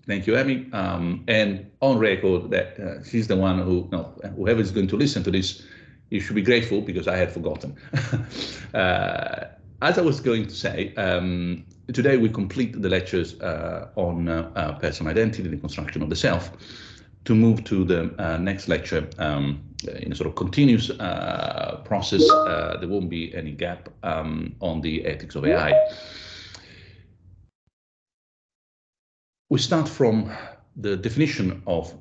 Thank you, Amy. And on record that she's the one who, no, whoever is going to listen to this, you should be grateful because I had forgotten. As I was going to say, today we complete the lectures on personal identity, the construction of the self, to move to the next lecture in a sort of continuous process. There won't be any gap on the ethics of AI. We start from the definition of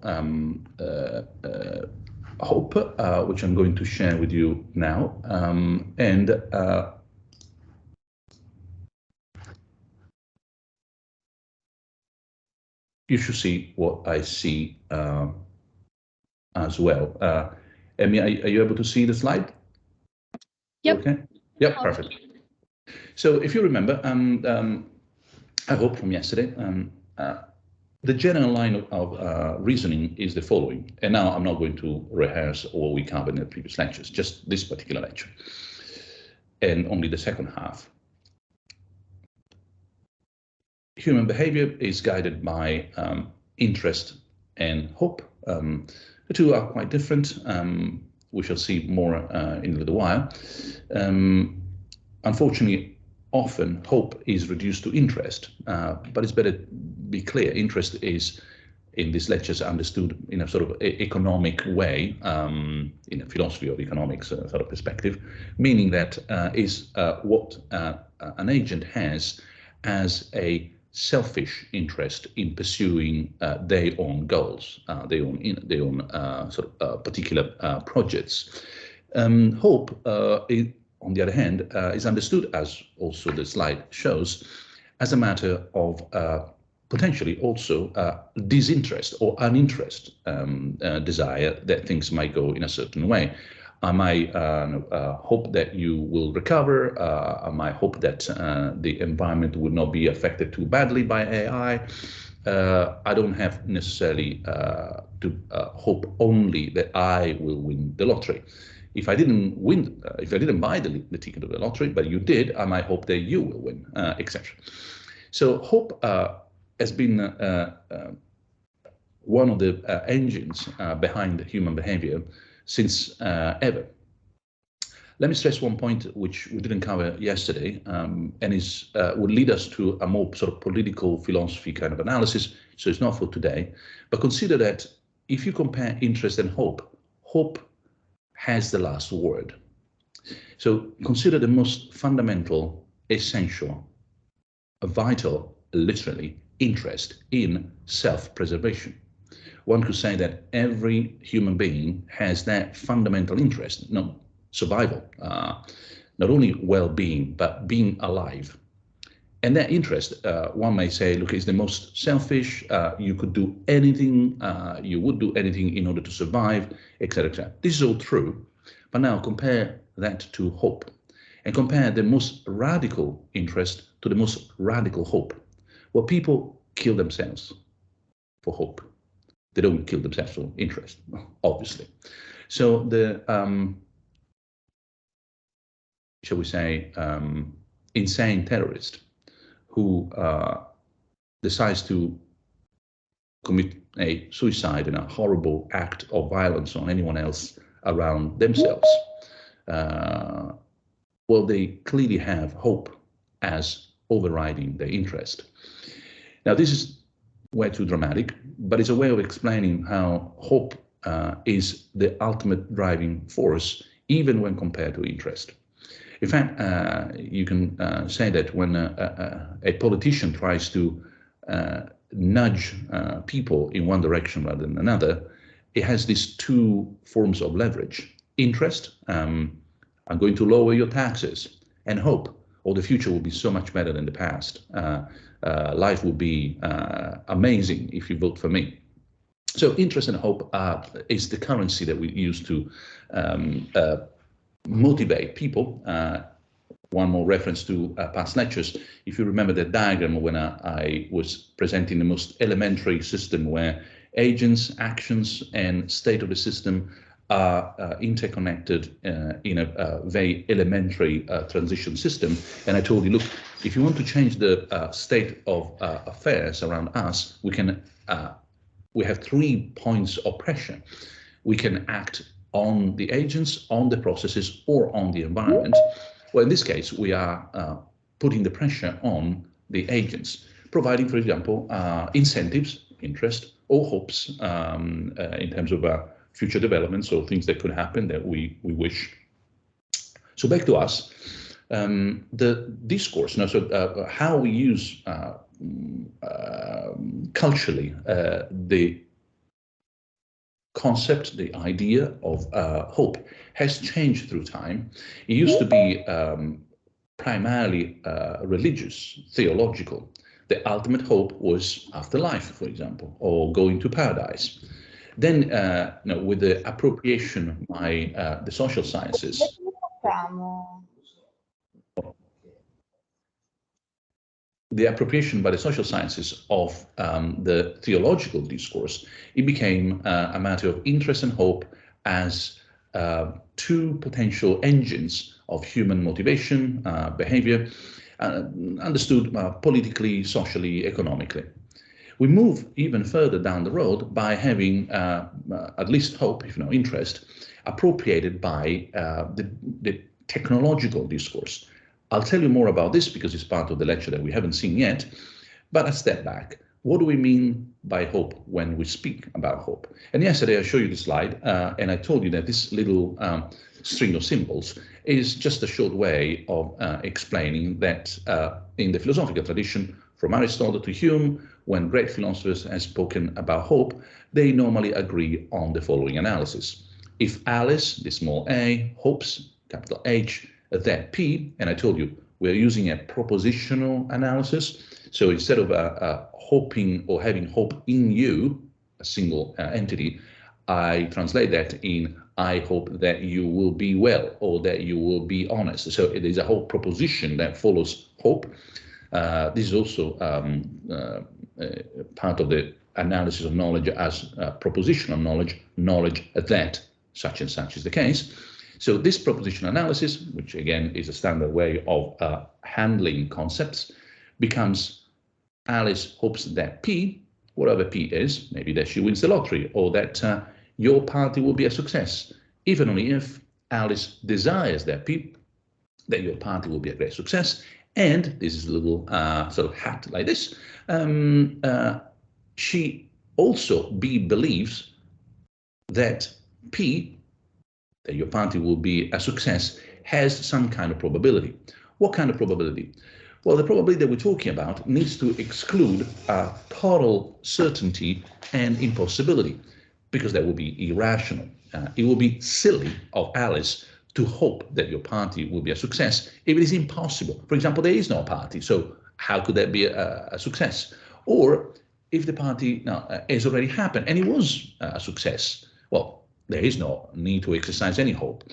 hope, which I'm going to share with you now. You should see what I see as well. Amy, are you able to see the slide? Yep. Okay. Yep, perfect. So if you remember, I hope from yesterday, the general line of reasoning is the following. And now I'm not going to rehearse what we covered in the previous lectures, just this particular lecture, and only the second half. Human behavior is guided by interest and hope. The two are quite different. We shall see more in a little while. Unfortunately, often hope is reduced to interest, but it's better to be clear. Interest is, in these lectures, understood in a sort of economic way, in a philosophy of economics sort of perspective, meaning that is what an agent has as a selfish interest in pursuing their own goals, their own sort of particular projects. Hope on the other hand, is understood, as also the slide shows, as a matter of potentially also disinterest or uninterest, desire that things might go in a certain way. I might hope that you will recover. I might hope that the environment will not be affected too badly by AI. I don't have necessarily to hope only that I will win the lottery. If I didn't win, if I didn't buy the ticket of the lottery, but you did, I might hope that you will win, etc. So hope has been one of the engines behind human behavior since ever. Let me stress one point which we didn't cover yesterday, and would lead us to a more sort of political philosophy kind of analysis. So it's not for today, but consider that if you compare interest and hope, hope has the last word. So consider the most fundamental, essential, vital, literally, interest in self-preservation. One could say that every human being has that fundamental interest, survival, not only well-being, but being alive. And that interest, one may say, look, is the most selfish. You could do anything, you would do anything in order to survive, etc., etc. This is all true, but now compare that to hope, and compare the most radical interest to the most radical hope. Well, people kill themselves for hope. They don't kill themselves for interest, obviously. So the, shall we say, insane terrorist who decides to commit a suicide and a horrible act of violence on anyone else around themselves, well, they clearly have hope as overriding their interest. Now, this is way too dramatic, but it's a way of explaining how hope is the ultimate driving force, even when compared to interest. In fact, you can say that when a politician tries to nudge people in one direction rather than another, it has these two forms of leverage. Interest, I'm going to lower your taxes, and hope, or the future will be so much better than the past. Life will be amazing if you vote for me. So interest and hope is the currency that we use to motivate people. One more reference to past lectures. If you remember that diagram when I was presenting the most elementary system where agents, actions, and state of the system are interconnected in a very elementary transition system. And I told you, look, if you want to change the state of affairs around us, we can we have 3 points of pressure. We can act on the agents, on the processes, or on the environment. Well, in this case, we are putting the pressure on the agents, providing, for example, incentives, interest, or hopes in terms of future developments or things that could happen that we wish. So back to us, the discourse, how we use culturally the concept, the idea of hope has changed through time. It used to be primarily religious, theological. The ultimate hope was afterlife, for example, or going to paradise. Then, with the appropriation by the social sciences, of the theological discourse, it became a matter of interest and hope as 2 potential engines of human motivation, behavior, understood politically, socially, economically. We move even further down the road by having at least hope, if no interest, appropriated by the technological discourse. I'll tell you more about this because it's part of the lecture that we haven't seen yet, but a step back. What do we mean by hope when we speak about hope? And yesterday I showed you the slide and I told you that this little string of symbols is just a short way of explaining that in the philosophical tradition, from Aristotle to Hume, when great philosophers have spoken about hope, they normally agree on the following analysis. If Alice, the small a, hopes, capital H, that P, and I told you we're using a propositional analysis. So instead of hoping or having hope in you, a single entity, I translate that in I hope that you will be well or that you will be honest. So it is a whole proposition that follows hope. This is also part of the analysis of knowledge as propositional knowledge, knowledge that such and such is the case. So this propositional analysis, which again is a standard way of handling concepts, becomes Alice hopes that P, whatever P is, maybe that she wins the lottery or that your party will be a success, even only if Alice desires that P, that your party will be a great success. And this is a little sort of hat like this. She also believes that P, that your party will be a success, has some kind of probability. What kind of probability? Well, the probability that we're talking about needs to exclude total certainty and impossibility, because that would be irrational. It would be silly of Alice to hope that your party will be a success if it is impossible. For example, there is no party, so how could that be a success? Or if the party has already happened and it was a success, well, there is no need to exercise any hope.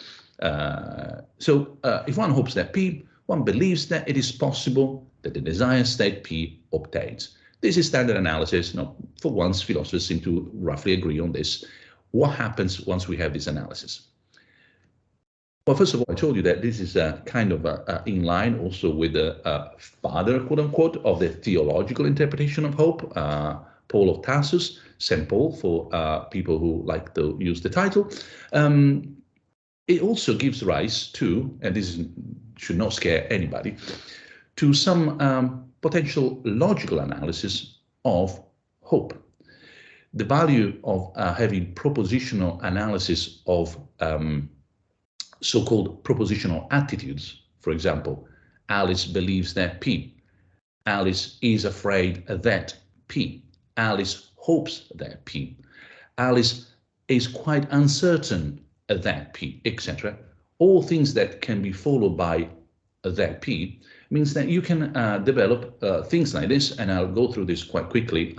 So if one hopes that P, one believes that it is possible that the desired state P obtains. This is standard analysis. For once, philosophers seem to roughly agree on this. What happens once we have this analysis? Well, first of all, I told you that this is kind of in line also with the father, quote unquote, of the theological interpretation of hope, Paul of Tarsus, St. Paul for people who like to use the title. It also gives rise to, and this should not scare anybody, to some potential logical analysis of hope. The value of having propositional analysis of so-called propositional attitudes. For example, Alice believes that P. Alice is afraid that P. Alice hopes that P. Alice is quite uncertain that P, etc. All things that can be followed by that P means that you can develop things like this, and I'll go through this quite quickly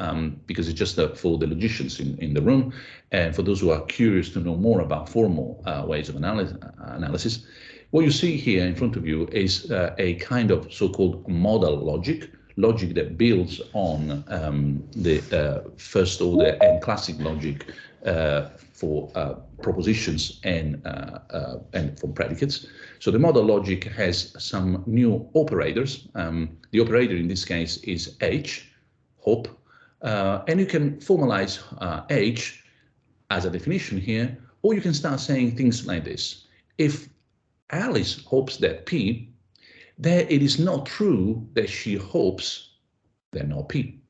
because it's just for the logicians in the room, and for those who are curious to know more about formal ways of analysis. What you see here in front of you is a kind of so-called modal logic that builds on the first order and classic logic for propositions and for predicates. So the modal logic has some new operators. The operator in this case is H, hope. And you can formalize H as a definition here, or you can start saying things like this. If Alice hopes that P, then it is not true that she hopes that not P.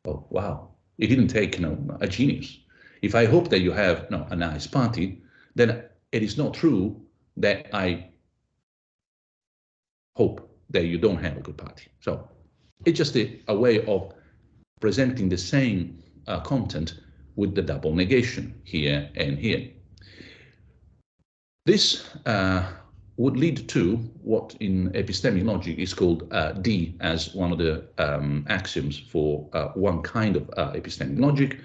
Oh, wow. It didn't take a genius. If I hope that you have a nice party, then it is not true that I hope that you don't have a good party. So it's just a way of presenting the same content with the double negation here and here. This would lead to what in epistemic logic is called D as one of the axioms for one kind of epistemic logic.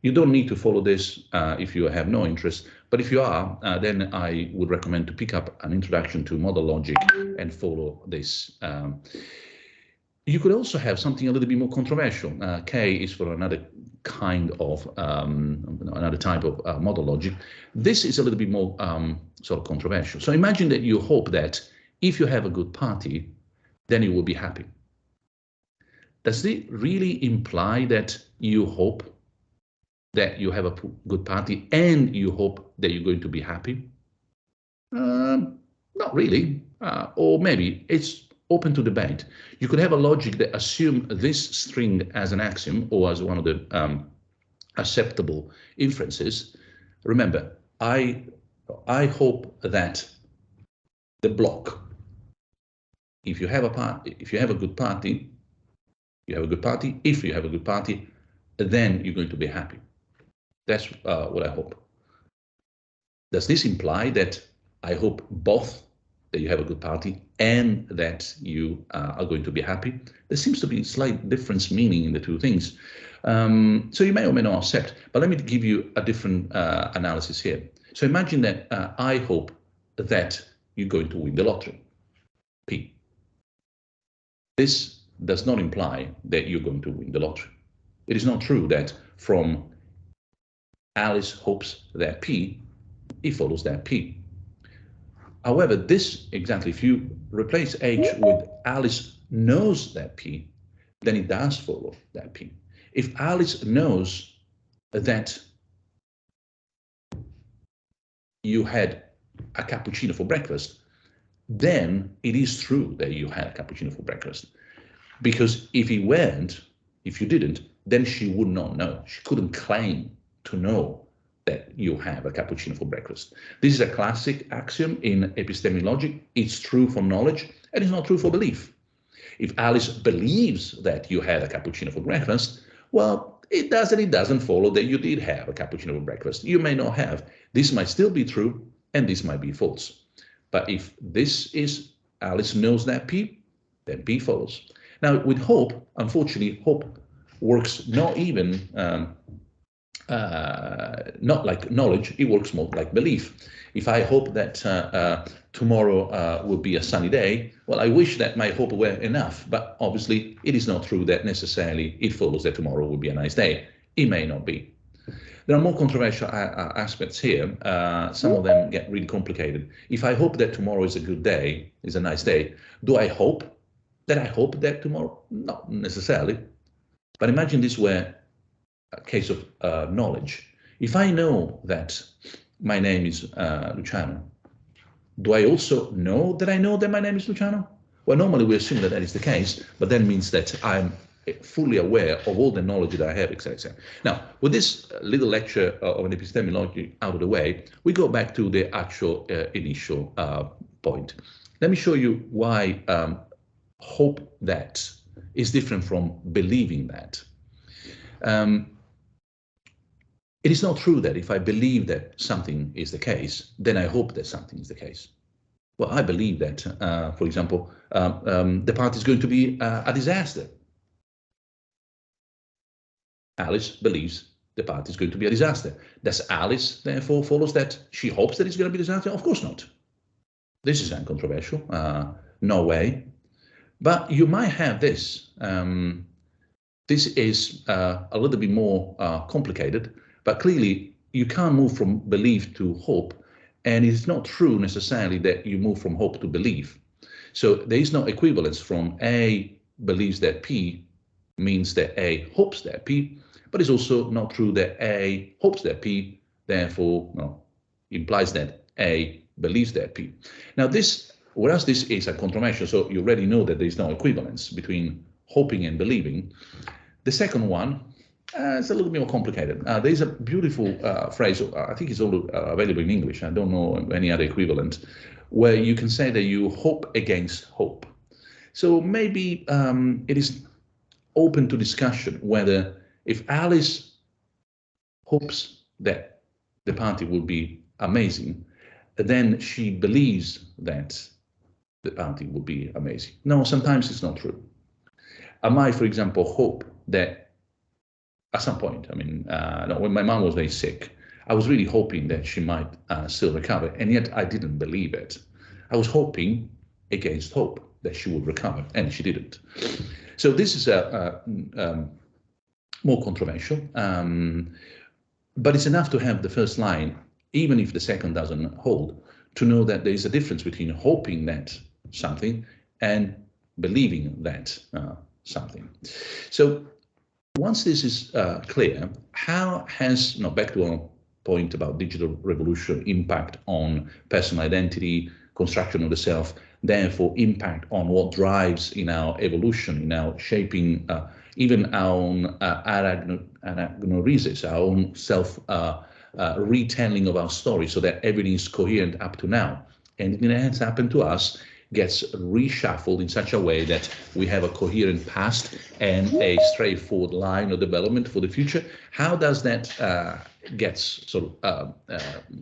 You don't need to follow this if you have no interest, but if you are, then I would recommend to pick up an introduction to modal logic and follow this. You could also have something a little bit more controversial. K is for another kind of, another type of modal logic. This is a little bit more sort of controversial. So imagine that you hope that if you have a good party, then you will be happy. Does it really imply that you hope that you have a good party and you hope that you're going to be happy? Not really, or maybe it's open to debate. You could have a logic that assume this string as an axiom or as one of the acceptable inferences. Remember, I hope that the block, if you have a party, if you have a good party, you have a good party. If you have a good party, then you're going to be happy. That's what I hope. Does this imply that I hope both that you have a good party and that you are going to be happy? There seems to be a slight difference meaning in the two things. So you may or may not accept, but let me give you a different analysis here. So imagine that I hope that you're going to win the lottery, P. This does not imply that you're going to win the lottery. It is not true that from Alice hopes that P, it follows that P. However, this exactly, if you replace H with Alice knows that P, then it does follow that P. If Alice knows that you had a cappuccino for breakfast, then it is true that you had a cappuccino for breakfast. Because if it weren't, if you didn't, then she would not know. She couldn't claim to know that you have a cappuccino for breakfast. This is a classic axiom in epistemic logic. It's true for knowledge and it's not true for belief. If Alice believes that you had a cappuccino for breakfast, well, it doesn't follow that you did have a cappuccino for breakfast. You may not have. This might still be true and this might be false. But if this is Alice knows that P, then P follows. Now with hope, unfortunately, hope works not even not like knowledge, it works more like belief. If I hope that tomorrow will be a sunny day, well, I wish that my hope were enough, but obviously it is not true that necessarily it follows that tomorrow will be a nice day. It may not be. There are more controversial aspects here. Some of them get really complicated. If I hope that tomorrow is a good day, is a nice day, do I hope that tomorrow? Not necessarily. But imagine this were a case of knowledge. If I know that my name is Luciano, do I also know that my name is Luciano? Well, normally we assume that that is the case, but that means that I'm fully aware of all the knowledge that I have, etc., etc. Now, with this little lecture of an epistemic logic out of the way, we go back to the actual initial point. Let me show you why hope that is different from believing that. It is not true that if I believe that something is the case, then I hope that something is the case. Well, I believe that, for example, the party is going to be a disaster. Alice believes the party is going to be a disaster. Does Alice therefore follows that she hopes that it's going to be a disaster? Of course not. This is uncontroversial. No way. But you might have this. This is a little bit more complicated, but clearly you can't move from belief to hope, and it's not true necessarily that you move from hope to belief. So there is no equivalence from A believes that P means that A hopes that P, but it's also not true that A hopes that P, therefore implies that A believes that P. Now this, whereas this is a contradiction, so you already know that there is no equivalence between hoping and believing. The second one is a little bit more complicated. There is a beautiful phrase, I think it's all available in English, I don't know any other equivalent, where you can say that you hope against hope. So maybe it is open to discussion whether if Alice hopes that the party will be amazing, then she believes that the party will be amazing. No, sometimes it's not true. I might, for example, hope that at some point, I mean, when my mom was very sick, I was really hoping that she might still recover, and yet I didn't believe it. I was hoping against hope that she would recover, and she didn't. So this is more controversial, but it's enough to have the first line, even if the second doesn't hold, to know that there is a difference between hoping that something and believing that something. So once this is clear, how has, back to our point about digital revolution, impact on personal identity, construction of the self, therefore impact on what drives in our evolution, in our shaping, even our own anagnorisis, our own self retelling of our story, so that everything is coherent up to now. And it has happened to us, gets reshuffled in such a way that we have a coherent past and a straightforward line of development for the future. How does that gets sort of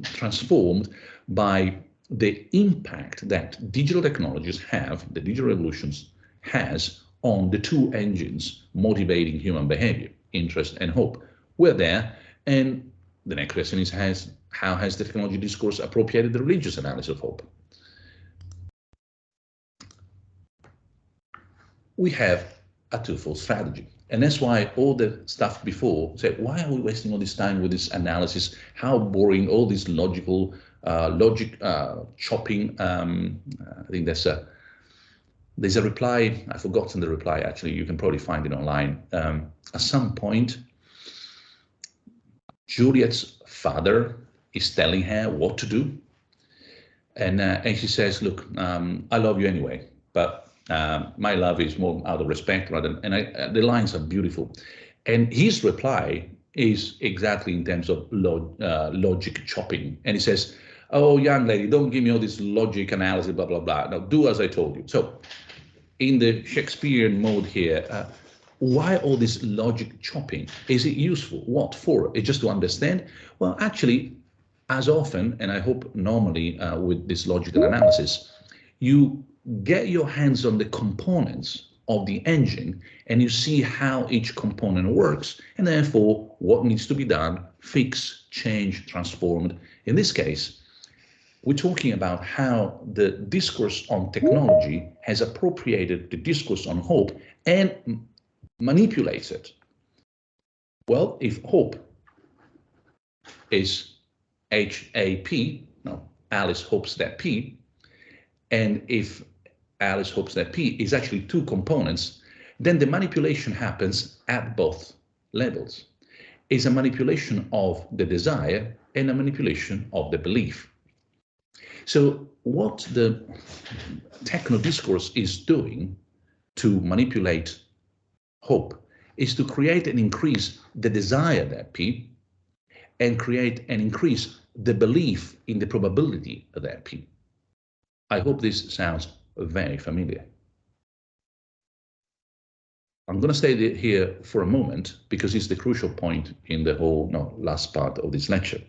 transformed by the impact that digital technologies have, the digital revolutions has on the two engines motivating human behavior, interest and hope? We're there, and the next question is, how has the technology discourse appropriated the religious analysis of hope? We have a twofold strategy. And that's why all the stuff before said, why are we wasting all this time with this analysis? How boring, all this logical logic chopping. I think there's a reply, I've forgotten the reply, actually, you can probably find it online. At some point, Juliet's father is telling her what to do. And she says, look, I love you anyway, but my love is more out of respect rather than, and the lines are beautiful. And his reply is exactly in terms of logic chopping. And he says, oh, young lady, don't give me all this logic analysis, blah, blah, blah. Now do as I told you. So in the Shakespearean mode here, why all this logic chopping? Is it useful? What for? It's just to understand? Well, actually, as often, and I hope normally with this logical analysis, you get your hands on the components of the engine and you see how each component works, and therefore what needs to be done, fix, change, transformed. In this case, we're talking about how the discourse on technology has appropriated the discourse on hope and manipulates it. Well, if hope is H-A-P, no, Alice hopes that P, and if Alice hopes that P is actually two components, then the manipulation happens at both levels. It's a manipulation of the desire and a manipulation of the belief. So what the techno discourse is doing to manipulate hope is to create and increase the desire that P and create and increase the belief in the probability of that P. I hope this sounds very familiar. I'm going to stay here for a moment because it's the crucial point in the whole last part of this lecture.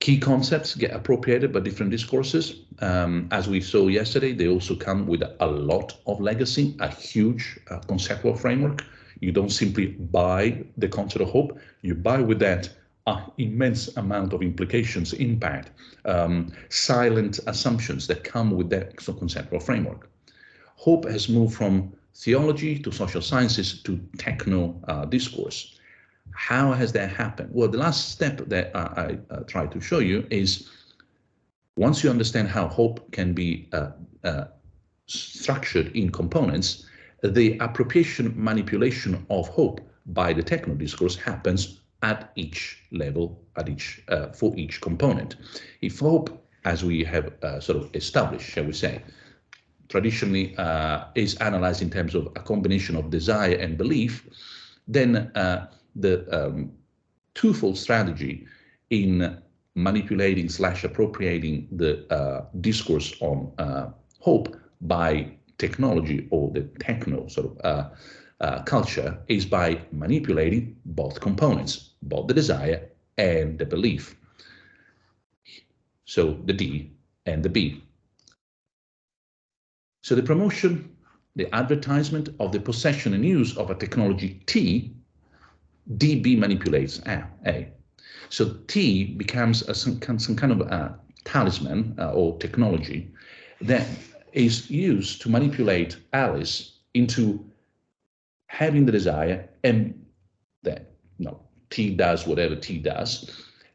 Key concepts get appropriated by different discourses. As we saw yesterday, they also come with a lot of legacy, a huge conceptual framework. You don't simply buy the concept of hope, you buy with that immense amount of implications, impact, silent assumptions that come with that conceptual framework. Hope has moved from theology to social sciences to techno discourse. How has that happened? Well, the last step that I try to show you is, once you understand how hope can be structured in components, the appropriation manipulation of hope by the techno discourse happens at each level, for each component. If hope, as we have sort of established, shall we say, traditionally is analyzed in terms of a combination of desire and belief, then the twofold strategy in manipulating / appropriating the discourse on hope by technology or the techno sort of culture is by manipulating both components, both the desire and the belief. So the D and the B. So the promotion, the advertisement of the possession and use of a technology T, DB manipulates A. So T becomes some kind of a talisman or technology that is used to manipulate Alice into having the desire, and that T does whatever T does,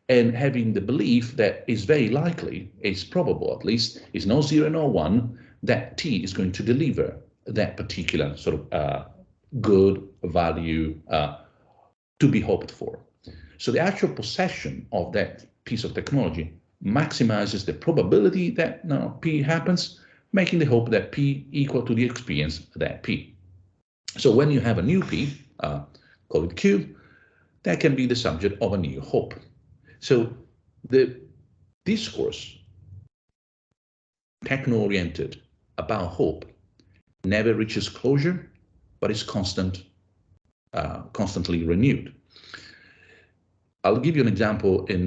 and having the belief that is very likely, it's probable at least, is no 0, no 1, that T is going to deliver that particular sort of good value to be hoped for. So the actual possession of that piece of technology maximizes the probability that P happens, making the hope that P equal to the experience that P. So when you have a new P, call it Q, that can be the subject of a new hope. So the discourse, techno-oriented, about hope never reaches closure, but is constantly renewed. I'll give you an example in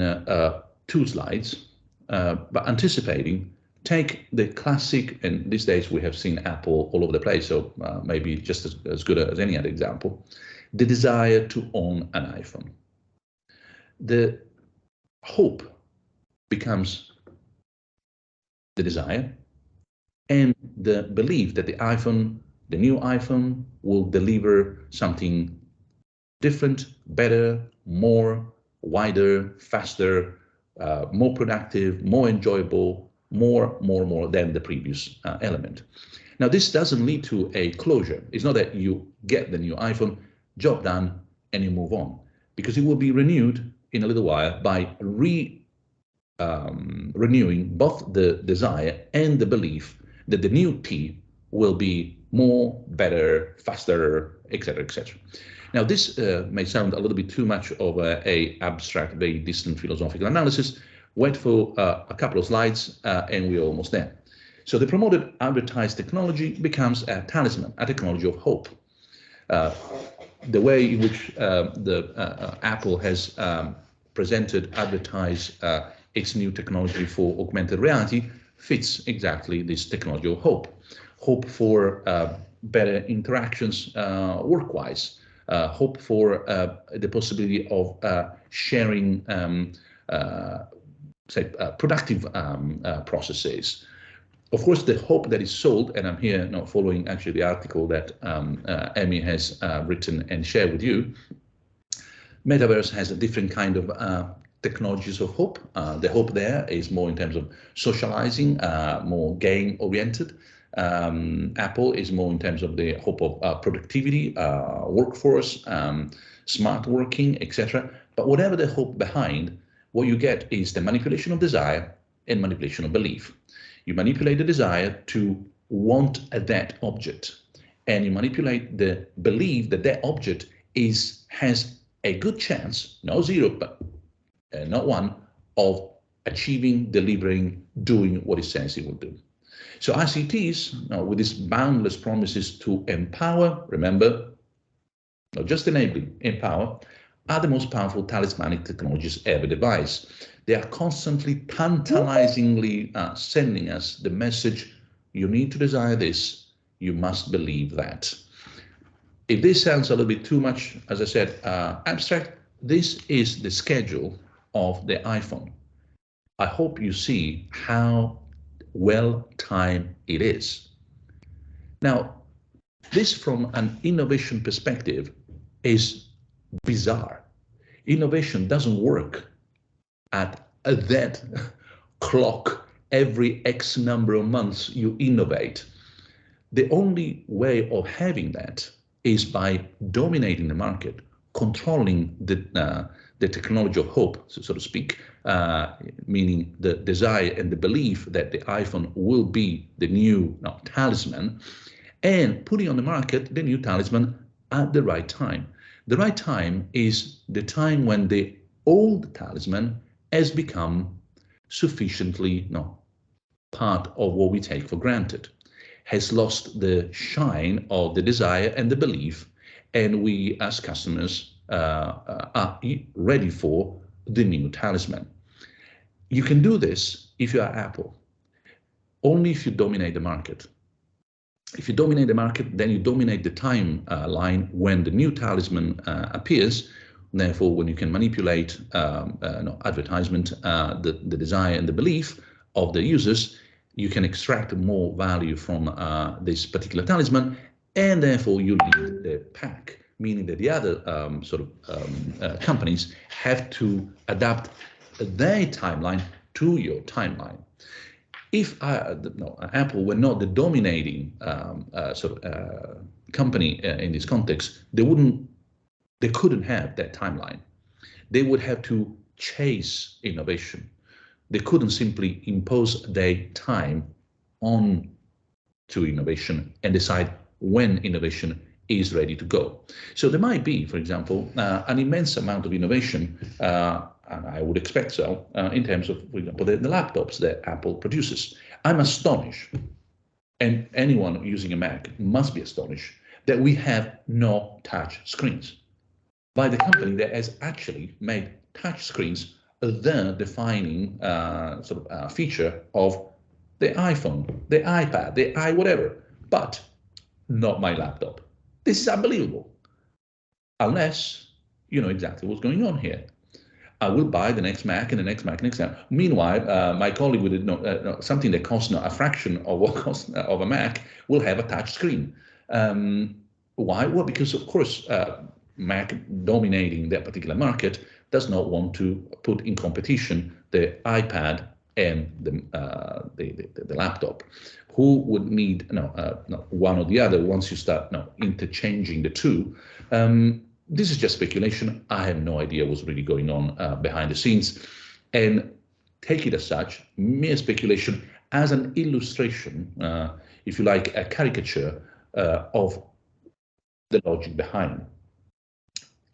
2 slides, but anticipating, take the classic, and these days we have seen Apple all over the place, so maybe just as good as any other example, the desire to own an iPhone. The hope becomes the desire, and the belief that the new iPhone will deliver something different, better, more, wider, faster, more productive, more enjoyable, more than the previous element. Now, this doesn't lead to a closure. It's not that you get the new iPhone, job done, and you move on, because it will be renewed in a little while by renewing both the desire and the belief that the new T will be more, better, faster, etc., etc. Now, this may sound a little bit too much of a abstract, very distant philosophical analysis. Wait for a couple of slides and we're almost there. So the promoted advertised technology becomes a talisman, a technology of hope. The way in which Apple has presented, advertised its new technology for augmented reality fits exactly this technology of hope. Hope for better interactions work-wise, hope for the possibility of sharing productive processes. Of course, the hope that is sold, and I'm here now following actually the article that Amy has written and shared with you, Metaverse has a different kind of technologies of hope. The hope there is more in terms of socializing, more game-oriented. Apple is more in terms of the hope of productivity, workforce, smart working, etc. But whatever the hope behind, what you get is the manipulation of desire and manipulation of belief. You manipulate the desire to want that object, and you manipulate the belief that that object has a good chance, no 0, but not 1, of achieving, delivering, doing what it says it will do. So ICTs, with these boundless promises to empower, remember, not just enabling, empower, are the most powerful talismanic technologies ever devised. They are constantly, tantalizingly sending us the message, you need to desire this, you must believe that. If this sounds a little bit too much, as I said, abstract, this is the schedule of the iPhone. I hope you see how well timed it is. Now, this from an innovation perspective is bizarre. Innovation doesn't work at that clock every X number of months you innovate. The only way of having that is by dominating the market, controlling the technology of hope, so to speak, meaning the desire and the belief that the iPhone will be the new talisman, and putting on the market the new talisman at the right time. The right time is the time when the old talisman has become sufficiently part of what we take for granted, has lost the shine of the desire and the belief, and we as customers are ready for the new talisman. You can do this if you are Apple, only if you dominate the market. If you dominate the market, then you dominate the timeline when the new talisman appears. Therefore, when you can manipulate advertisement, the desire and the belief of the users, you can extract more value from this particular talisman, and therefore you lead the pack, meaning that the other companies have to adapt their timeline to your timeline. If Apple were not the dominating company in this context, they couldn't have that timeline. They would have to chase innovation. They couldn't simply impose their time on to innovation and decide when innovation is ready to go. So there might be, for example, an immense amount of innovation, and I would expect so, in terms of, for example, the laptops that Apple produces. I'm astonished, and anyone using a Mac must be astonished, that we have no touch screens by the company that has actually made touch screens the defining feature of the iPhone, the iPad, the whatever, but not my laptop. This is unbelievable. Unless you know exactly what's going on here. I will buy the next Mac and the next Mac and next Mac. Meanwhile, my colleague with something that costs a fraction of what costs of a Mac will have a touch screen. Why? Well, because of course, Mac dominating that particular market does not want to put in competition the iPad and the laptop. Who would need one or the other once you start interchanging the two? This is just speculation. I have no idea what's really going on behind the scenes, and take it as such, mere speculation, as an illustration, if you like, a caricature of the logic behind.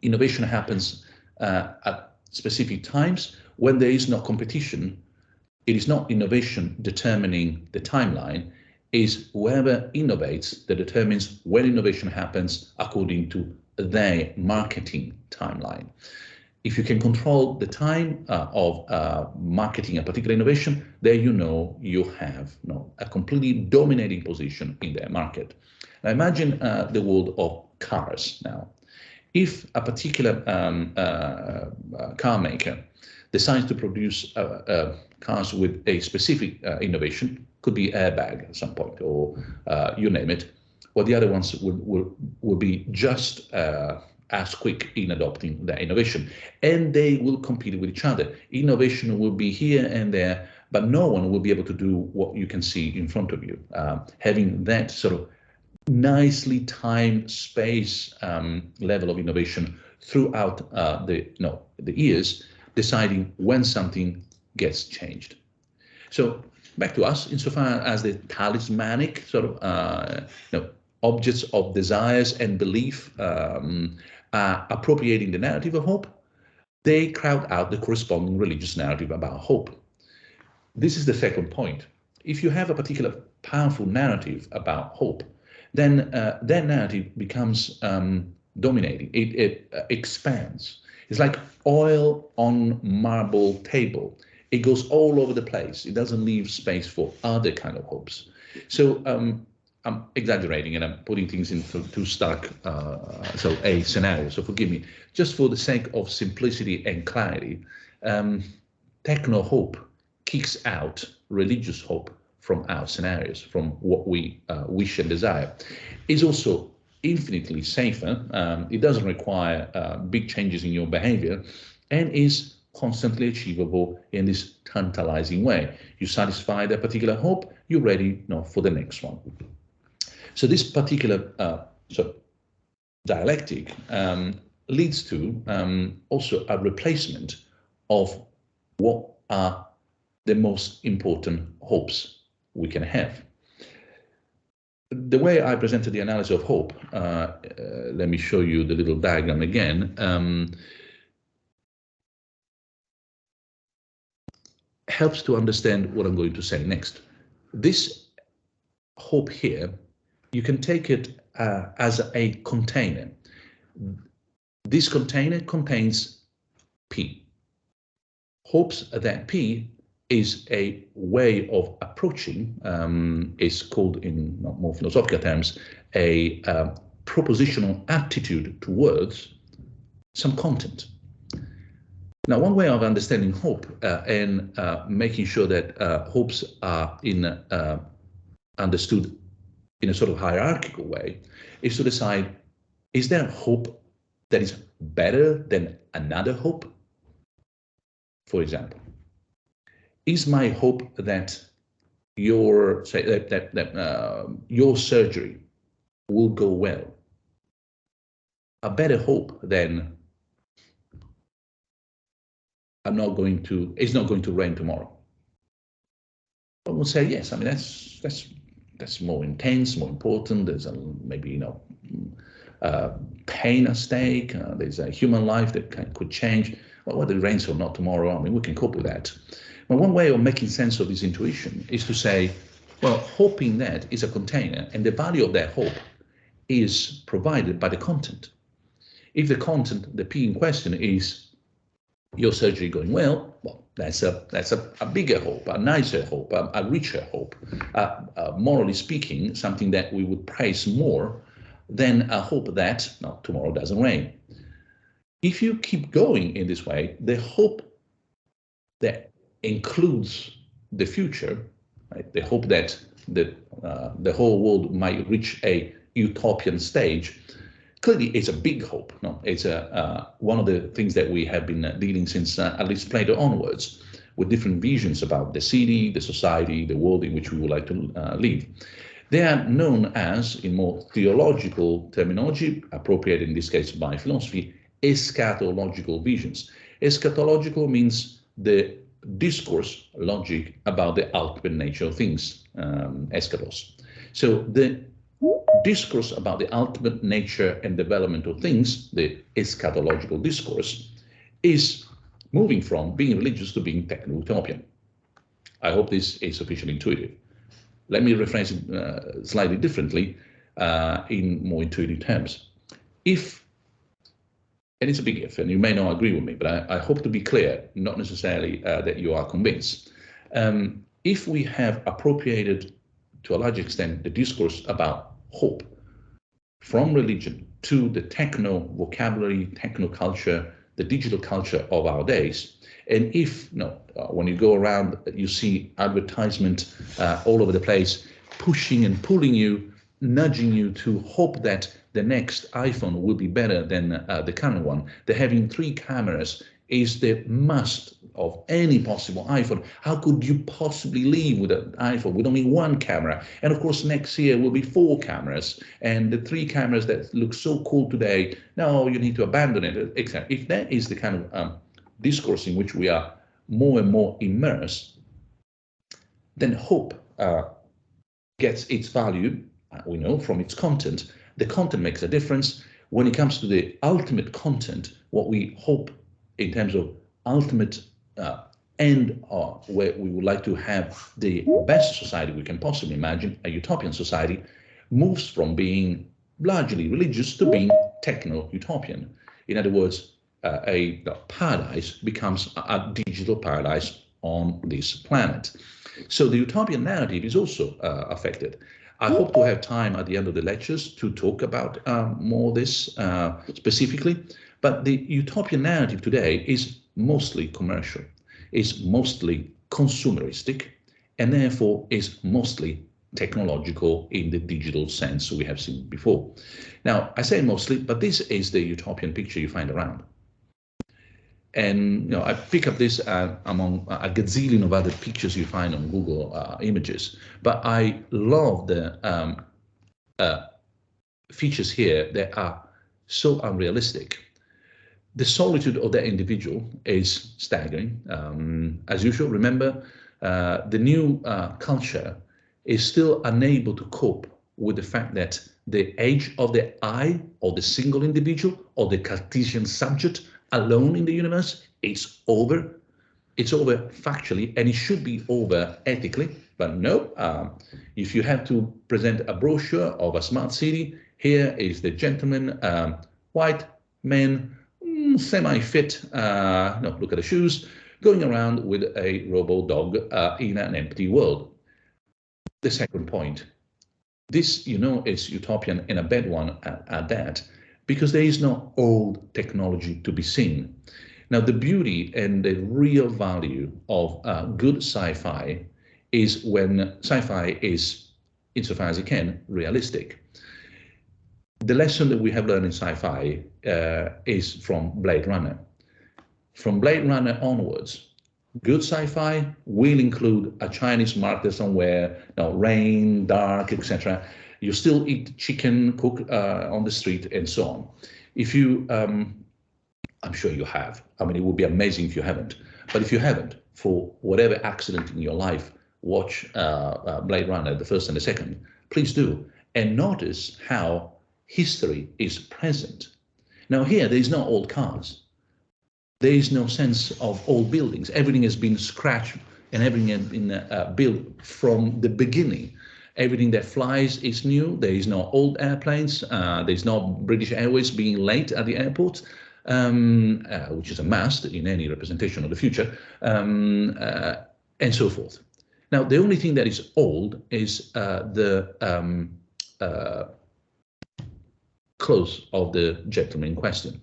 Innovation happens at specific times when there is no competition. It is not innovation determining the timeline, is whoever innovates that determines when innovation happens according to their marketing timeline. If you can control the time of marketing a particular innovation, then you have a completely dominating position in their market. Now imagine the world of cars now. If a particular car maker decides to produce cars with a specific innovation, could be airbag at some point, or you name it, well, the other ones will be just as quick in adopting that innovation, and they will compete with each other. Innovation will be here and there, but no one will be able to do what you can see in front of you. Having that sort of nicely timed space level of innovation throughout the years, deciding when something gets changed. So back to us, insofar as the talismanic sort of objects of desires and belief are appropriating the narrative of hope, they crowd out the corresponding religious narrative about hope. This is the second point. If you have a particular powerful narrative about hope, then that narrative becomes dominating. It expands. It's like oil on marble table. It goes all over the place. It doesn't leave space for other kind of hopes. So I'm exaggerating and I'm putting things into too stark a scenario. So forgive me. Just for the sake of simplicity and clarity, techno hope kicks out religious hope from our scenarios, from what we wish and desire. Is also infinitely safer. It doesn't require big changes in your behavior, and is constantly achievable in this tantalizing way. You satisfy that particular hope, you're ready for the next one. So this particular dialectic leads to also a replacement of what are the most important hopes we can have. The way I presented the analysis of hope, let me show you the little diagram again, helps to understand what I'm going to say next. This hope here, you can take it as a container. This container contains P. Hopes that P is a way of approaching, is called in more philosophical terms, a propositional attitude towards some content. Now, one way of understanding hope and making sure that hopes are understood in a sort of hierarchical way is to decide, is there a hope that is better than another hope? For example, is my hope that your your surgery will go well a better hope than it's not going to rain tomorrow? I would say yes. I mean, that's more intense, more important. There's maybe pain at stake. There's a human life that could change. Well, whether it rains or not tomorrow, I mean, we can cope with that. But one way of making sense of this intuition is to say, well, hoping that is a container, and the value of that hope is provided by the content. If the content, the P in question, is your surgery going well, that's a bigger hope, a nicer hope, a richer hope. Morally speaking, something that we would praise more than a hope that tomorrow doesn't rain. If you keep going in this way, the hope that includes the future, right? The hope that the whole world might reach a utopian stage, clearly it's a big hope. No, it's one of the things that we have been dealing since at least Plato onwards, with different visions about the city, the society, the world in which we would like to live. They are known as, in more theological terminology, appropriate in this case by philosophy, eschatological visions. Eschatological means the discourse, logic about the ultimate nature of things, eschatos. So the discourse about the ultimate nature and development of things, the eschatological discourse, is moving from being religious to being techno-utopian. I hope this is sufficiently intuitive. Let me rephrase it slightly differently in more intuitive terms. If, and it's a big if, and you may not agree with me, but I hope to be clear, not necessarily that you are convinced. If we have appropriated, to a large extent, the discourse about hope from religion to the techno vocabulary, techno culture, the digital culture of our days, and if when you go around, you see advertisement all over the place, pushing and pulling you, nudging you to hope that the next iPhone will be better than the current one. The having 3 cameras is the must of any possible iPhone. How could you possibly live with an iPhone with only 1 camera? And of course, next year will be 4 cameras, and the 3 cameras that look so cool today, no, you need to abandon it, etc. If that is the kind of discourse in which we are more and more immersed, then hope gets its value, we know, from its content. The content makes a difference. When it comes to the ultimate content, what we hope in terms of ultimate end, where we would like to have the best society we can possibly imagine, a utopian society, moves from being largely religious to being techno-utopian. In other words, a paradise becomes a digital paradise on this planet. So the utopian narrative is also affected. I hope to have time at the end of the lectures to talk about more this specifically, but the utopian narrative today is mostly commercial, is mostly consumeristic, and therefore is mostly technological in the digital sense we have seen before. Now, I say mostly, but this is the utopian picture you find around. And I pick up this among a gazillion of other pictures you find on Google Images. But I love the features here that are so unrealistic. The solitude of that individual is staggering. As usual, remember, the new culture is still unable to cope with the fact that the age of the I, or the single individual, or the Cartesian subject alone in the universe, it's over. It's over factually, and it should be over ethically, but no. If you have to present a brochure of a smart city, here is the gentleman, white man, semi-fit, no, look at the shoes, going around with a robo-dog in an empty world. The second point, this, is utopian and a bad one at that, because there is no old technology to be seen. Now, the beauty and the real value of good sci-fi is when sci-fi is, insofar as it can, realistic. The lesson that we have learned in sci-fi is from Blade Runner. From Blade Runner onwards, good sci-fi will include a Chinese market somewhere, rain, dark, etc. You still eat chicken, cook on the street, and so on. If you, I'm sure you have. I mean, it would be amazing if you haven't. But if you haven't, for whatever accident in your life, watch Blade Runner, the first and the second. Please do. And notice how history is present. Now here, there is no old cars. There is no sense of old buildings. Everything has been scratched and everything has been built from the beginning. Everything that flies is new. There is no old airplanes. There is no British Airways being late at the airport, which is a must in any representation of the future, and so forth. Now, the only thing that is old is the clothes of the gentleman in question.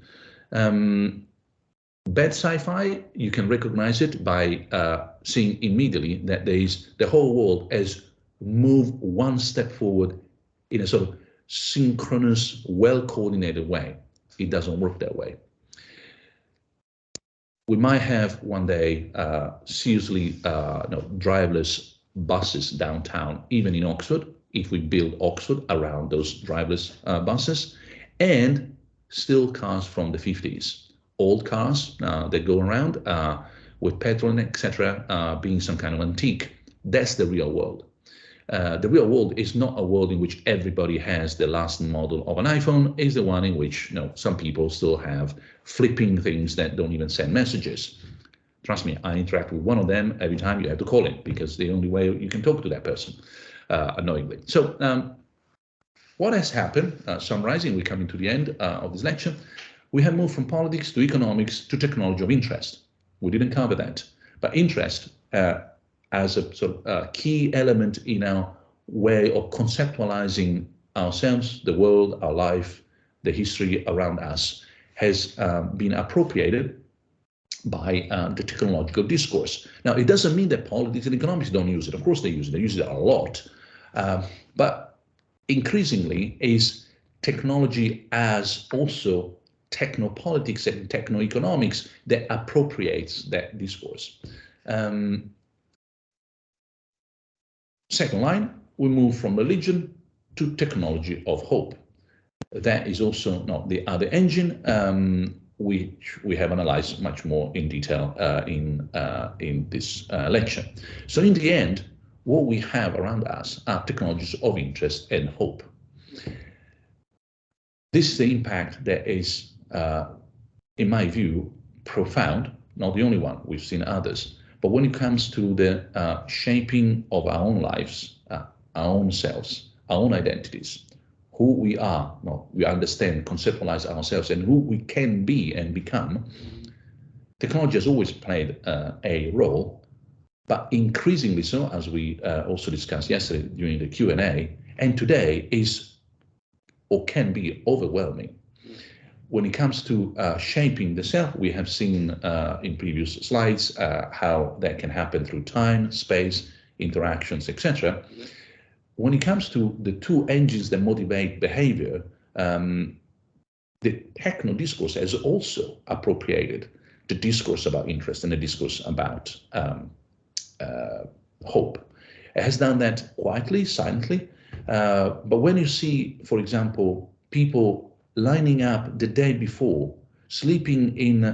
Bad sci-fi, you can recognize it by seeing immediately that the whole world has moved one step forward in a sort of synchronous, well-coordinated way. It doesn't work that way. We might have one day seriously driverless buses downtown, even in Oxford, if we build Oxford around those driverless buses, and still cars from the 50s. Old cars that go around with petrol, etc., being some kind of antique. That's the real world. The real world is not a world in which everybody has the last model of an iPhone. It's the one in which some people still have flipping things that don't even send messages. Trust me, I interact with one of them every time you have to call him, because the only way you can talk to that person, annoyingly. So what has happened, summarizing, we're coming to the end of this lecture. We have moved from politics to economics to technology of interest. We didn't cover that, but interest as a sort of key element in our way of conceptualizing ourselves, the world, our life, the history around us, has been appropriated by the technological discourse. Now, it doesn't mean that politics and economics don't use it. Of course they use it. They use it a lot. But increasingly is technology as also technopolitics and technoeconomics that appropriates that discourse. Second line, we move from religion to technology of hope. That is also not the other engine, which we have analyzed much more in detail in this lecture. So in the end, what we have around us are technologies of interest and hope. This is the impact that is, in my view, profound, not the only one, we've seen others. But when it comes to the shaping of our own lives, our own selves, our own identities, who we are, we understand, conceptualize ourselves and who we can be and become, technology has always played a role, but increasingly so, as we also discussed yesterday during the Q&A, and today is or can be overwhelming. When it comes to shaping the self, we have seen in previous slides how that can happen through time, space, interactions, etc. When it comes to the two engines that motivate behavior, the techno discourse has also appropriated the discourse about interest and the discourse about hope. It has done that quietly, silently, But when you see, for example, people lining up the day before, sleeping in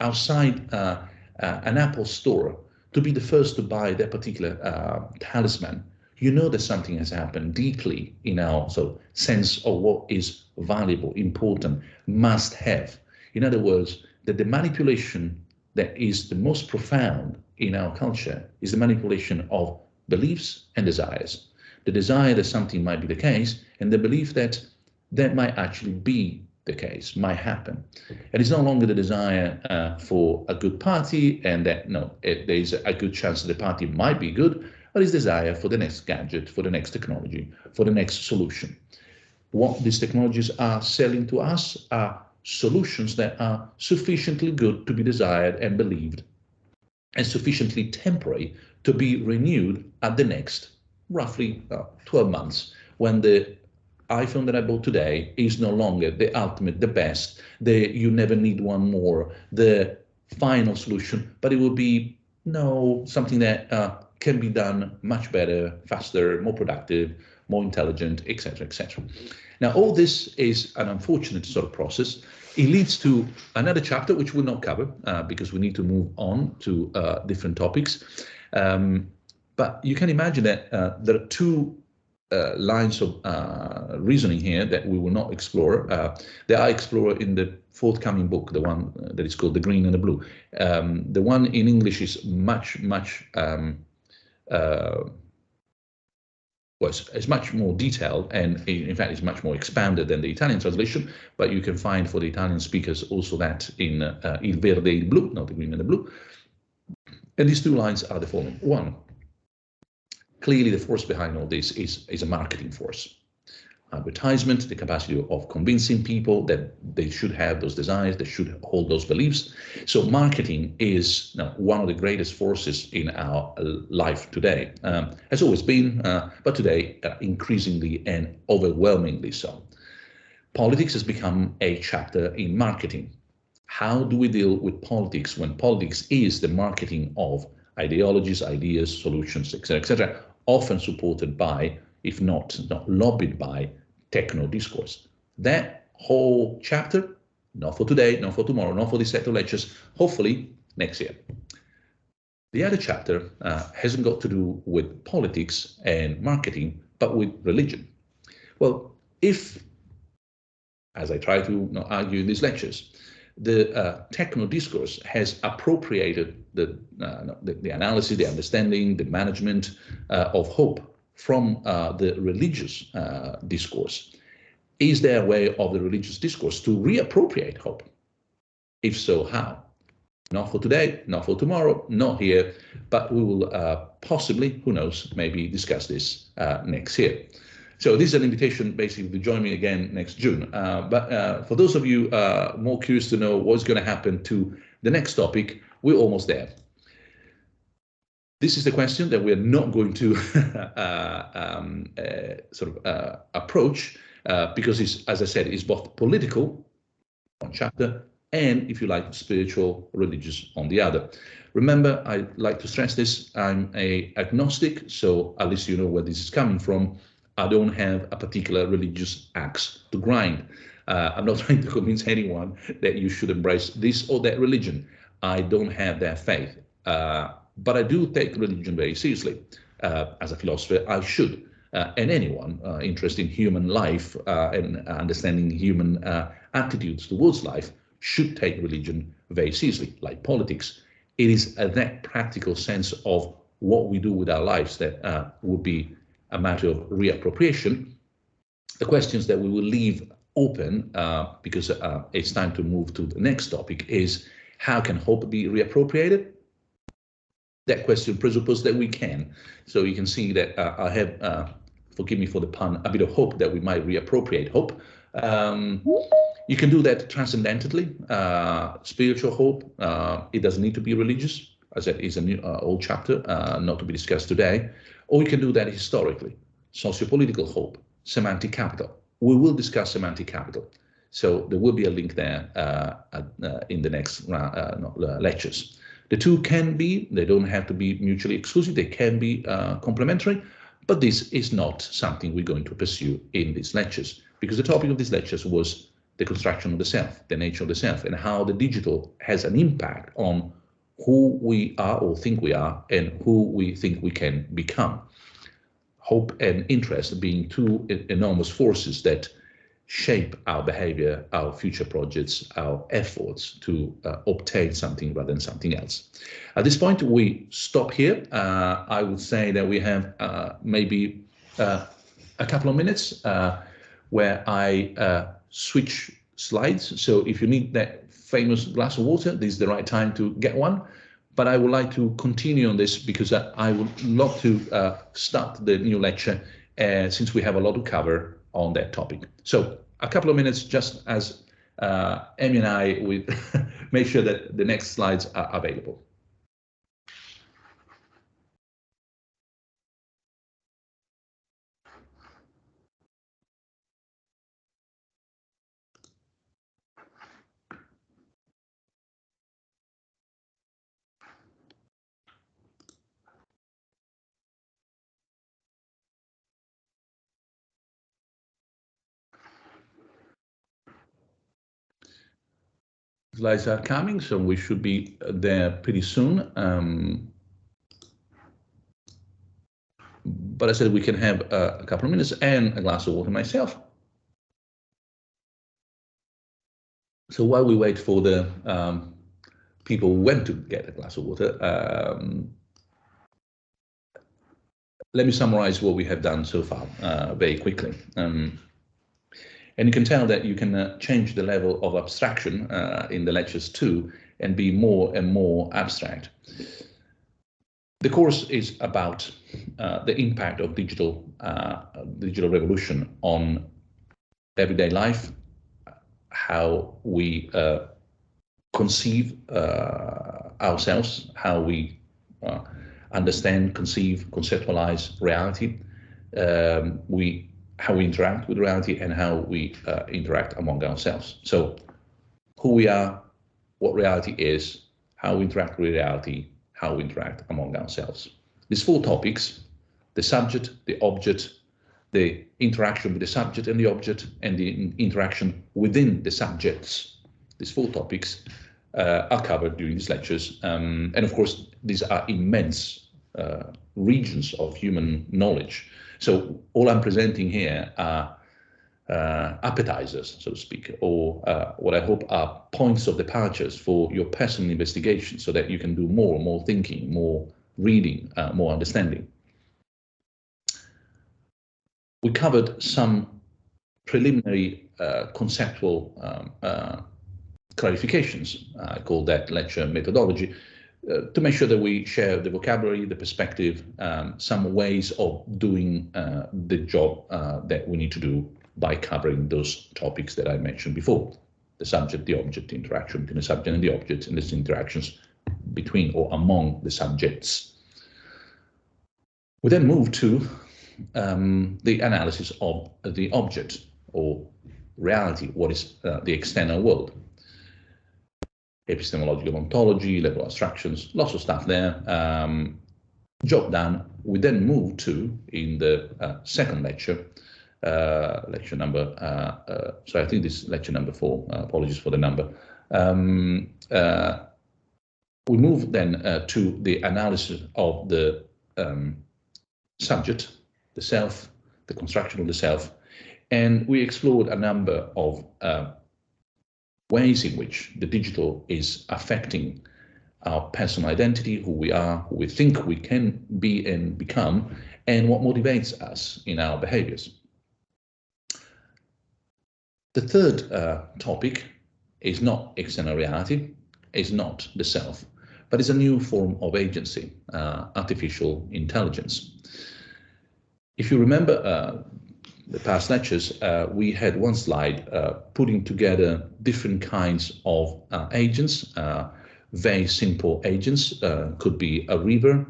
outside an Apple store to be the first to buy that particular talisman, you know that something has happened deeply in our sense of what is valuable, important, must have. In other words, that the manipulation that is the most profound in our culture is the manipulation of beliefs and desires. The desire that something might be the case, and the belief that that might actually be the case, might happen. And it's no longer the desire for a good party, and that there is a good chance that the party might be good, but it's desire for the next gadget, for the next technology, for the next solution. What these technologies are selling to us are solutions that are sufficiently good to be desired and believed, and sufficiently temporary to be renewed at the next roughly 12 months, when the iPhone that I bought today is no longer the ultimate, the best, you never need one more, the final solution, but it will be something that can be done much better, faster, more productive, more intelligent, etc., etc. Now, all this is an unfortunate sort of process. It leads to another chapter, which we'll not cover because we need to move on to different topics. But you can imagine that there are two lines of reasoning here that we will not explore. They are explored in the forthcoming book, the one that is called The Green and the Blue. The one in English is much it's much more detailed, and in fact is much more expanded than the Italian translation, but you can find for the Italian speakers also that in Il Verde e il Blu, not the green and the blue. And these two lines are the following. One, clearly the force behind all this is a marketing force. Advertisement, the capacity of convincing people that they should have those desires, they should hold those beliefs. So marketing is one of the greatest forces in our life today. Has always been, but today increasingly and overwhelmingly so. Politics has become a chapter in marketing. How do we deal with politics when politics is the marketing of ideologies, ideas, solutions, etc., etc., often supported by, if not lobbied by, techno discourse? That whole chapter, not for today, not for tomorrow, not for this set of lectures, hopefully next year. The other chapter hasn't got to do with politics and marketing, but with religion. Well, if, as I try to argue in these lectures, the techno discourse has appropriated the analysis, the understanding, the management of hope from the religious discourse. Is there a way of the religious discourse to reappropriate hope? If so, how? Not for today, not for tomorrow, not here, but we will possibly, who knows, maybe discuss this next year. So this is an invitation basically to join me again next June. But for those of you more curious to know what's going to happen to the next topic, we're almost there. This is the question that we're not going to approach because it's, as I said, it's both political, one chapter, and, if you like, spiritual, religious on the other. Remember, I like to stress this, I'm an agnostic, so at least you know where this is coming from. I don't have a particular religious axe to grind. I'm not trying to convince anyone that you should embrace this or that religion. I don't have that faith. But I do take religion very seriously. As a philosopher, I should. And anyone interested in human life and understanding human attitudes towards life should take religion very seriously, like politics. It is that practical sense of what we do with our lives that would be a matter of reappropriation. The questions that we will leave open, because it's time to move to the next topic, is how can hope be reappropriated? That question presupposes that we can. So you can see that I have, forgive me for the pun, a bit of hope that we might reappropriate hope. You can do that transcendentally, spiritual hope. It doesn't need to be religious, as that is a new old chapter, not to be discussed today. Or you can do that historically, sociopolitical hope, semantic capital. We will discuss semantic capital. So there will be a link there in the next lectures. The two can be, they don't have to be mutually exclusive, they can be complementary, but this is not something we're going to pursue in these lectures, because the topic of these lectures was the construction of the self, the nature of the self, and how the digital has an impact on who we are or think we are and who we think we can become. Hope and interest being two enormous forces that shape our behavior, our future projects, our efforts to obtain something rather than something else. At this point, we stop here. I would say that we have maybe a couple of minutes where I switch slides. So if you need that famous glass of water, this is the right time to get one. But I would like to continue on this because I would love to start the new lecture since we have a lot to cover on that topic. So a couple of minutes just as Amy and I will make sure that the next slides are available. Slides are coming, so we should be there pretty soon. But I said we can have a couple of minutes and a glass of water myself. So while we wait for the people who went to get a glass of water, let me summarize what we have done so far very quickly. And you can tell that you can change the level of abstraction in the lectures too, and be more and more abstract. The course is about the impact of digital revolution on everyday life, how we conceive ourselves, how we understand, conceive, conceptualize reality, how we interact with reality, and how we interact among ourselves. So who we are, what reality is, how we interact with reality, how we interact among ourselves. These four topics, the subject, the object, the interaction with the subject and the object, and the interaction within the subjects, these four topics are covered during these lectures. And of course, these are immense regions of human knowledge. So all I'm presenting here are appetizers, so to speak, or what I hope are points of departures for your personal investigation, so that you can do more thinking, more reading, more understanding. We covered some preliminary conceptual clarifications. I call that lecture methodology, to make sure that we share the vocabulary, the perspective, some ways of doing the job that we need to do by covering those topics that I mentioned before: the subject, the object, the interaction between the subject and the object, and the interactions between or among the subjects. We then move to the analysis of the object or reality, what is the external world. Epistemological ontology, level abstractions, lots of stuff there. Job done. We then move to, in the second lecture, lecture number, so I think this is lecture number 4, apologies for the number. We move then to the analysis of the subject, the self, the construction of the self, and we explored a number of ways in which the digital is affecting our personal identity, who we are, who we think we can be and become, and what motivates us in our behaviors. The third topic is not external reality, is not the self, but is a new form of agency, artificial intelligence. If you remember the past lectures, we had one slide putting together different kinds of agents, very simple agents, could be a river,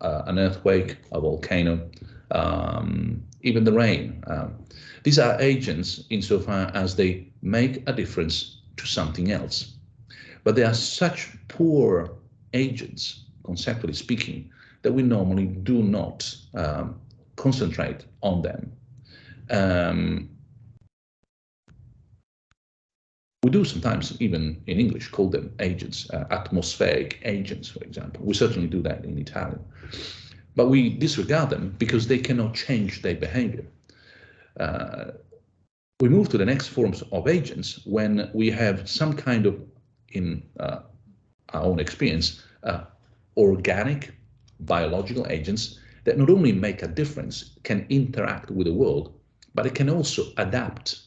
an earthquake, a volcano, even the rain. These are agents insofar as they make a difference to something else, but they are such poor agents, conceptually speaking, that we normally do not concentrate on them. We do sometimes, even in English, call them agents, atmospheric agents, for example. We certainly do that in Italian. But we disregard them because they cannot change their behavior. We move to the next forms of agents when we have some kind of, in our own experience, organic biological agents that not only make a difference, can interact with the world, but it can also adapt,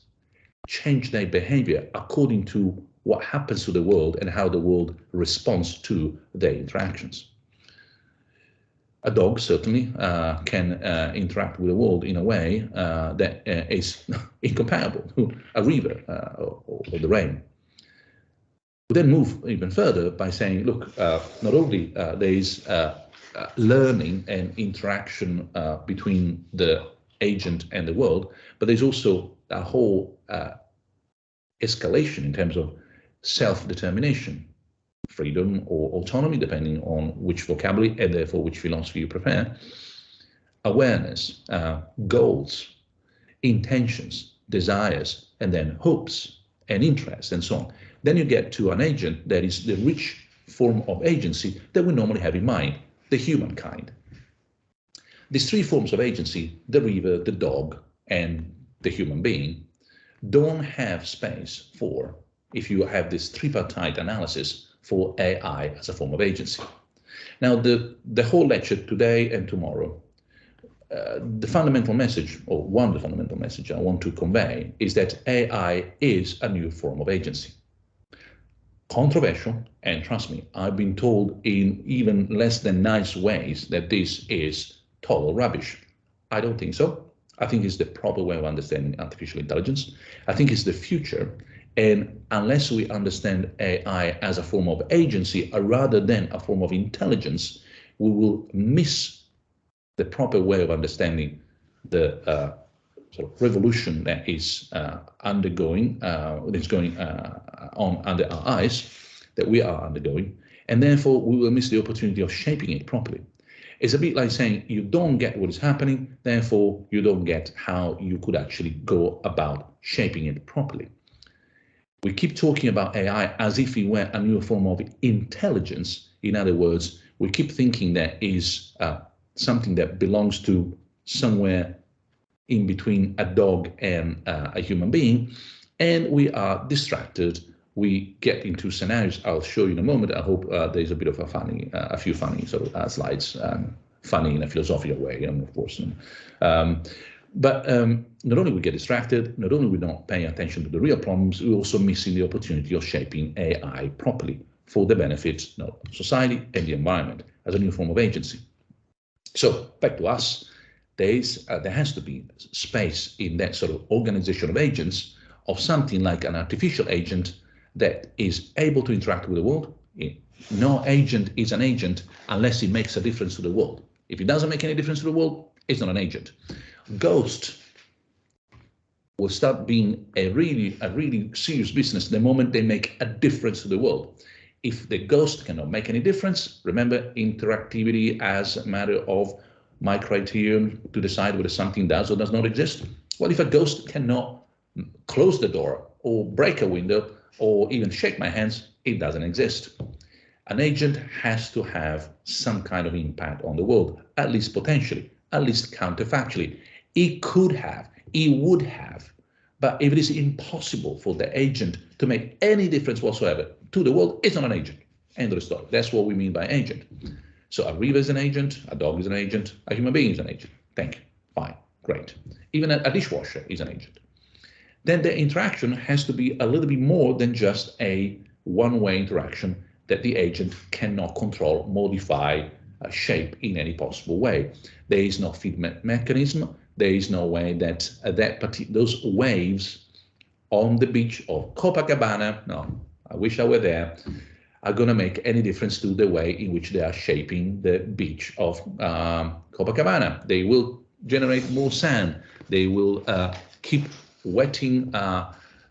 change their behavior according to what happens to the world and how the world responds to their interactions. A dog certainly can interact with the world in a way that is incomparable to a river or the rain. We then move even further by saying, look, not only there is learning and interaction between the agent and the world, but there's also a whole escalation in terms of self-determination, freedom or autonomy, depending on which vocabulary and therefore which philosophy you prefer, awareness, goals, intentions, desires, and then hopes and interests and so on. Then you get to an agent that is the rich form of agency that we normally have in mind, the humankind. These three forms of agency, the river, the dog, and the human being, don't have space for, if you have this tripartite analysis, for AI as a form of agency. Now, the whole lecture today and tomorrow, the fundamental message, or one of the fundamental message I want to convey, is that AI is a new form of agency. Controversial, and trust me, I've been told in even less than nice ways that this is total rubbish. I don't think so. I think it's the proper way of understanding artificial intelligence. I think it's the future. And unless we understand AI as a form of agency rather than a form of intelligence, we will miss the proper way of understanding the sort of revolution that is undergoing, that's going on under our eyes, that we are undergoing, and therefore we will miss the opportunity of shaping it properly. It's a bit like saying you don't get what is happening, therefore you don't get how you could actually go about shaping it properly. We keep talking about AI as if it were a new form of intelligence. In other words, we keep thinking that is something that belongs to somewhere in between a dog and a human being, and we are distracted. We get into scenarios I'll show you in a moment. I hope there's a bit of a few funny sort of slides, funny in a philosophical way, of course. But not only we get distracted, not only we don't pay attention to the real problems, we're also missing the opportunity of shaping AI properly for the benefits of society and the environment as a new form of agency. So back to us, there has to be space in that sort of organization of agents of something like an artificial agent that is able to interact with the world. No agent is an agent unless it makes a difference to the world. If it doesn't make any difference to the world, it's not an agent. Ghost will start being a really serious business the moment they make a difference to the world. If the ghost cannot make any difference, remember interactivity as a matter of my criterion to decide whether something does or does not exist. Well, if a ghost cannot close the door or break a window or even shake my hands, it doesn't exist. An agent has to have some kind of impact on the world, at least potentially, at least counterfactually. It could have, it would have, but if it is impossible for the agent to make any difference whatsoever to the world, it's not an agent. End of the story. That's what we mean by agent. So a river is an agent, a dog is an agent, a human being is an agent. Thank you. Fine, great. Even a dishwasher is an agent. Then the interaction has to be a little bit more than just a one-way interaction that the agent cannot control, modify, shape in any possible way. There is no feedback mechanism. There is no way that those waves on the beach of Copacabana, no, I wish I were there, are going to make any difference to the way in which they are shaping the beach of Copacabana. They will generate more sand. They will keep wetting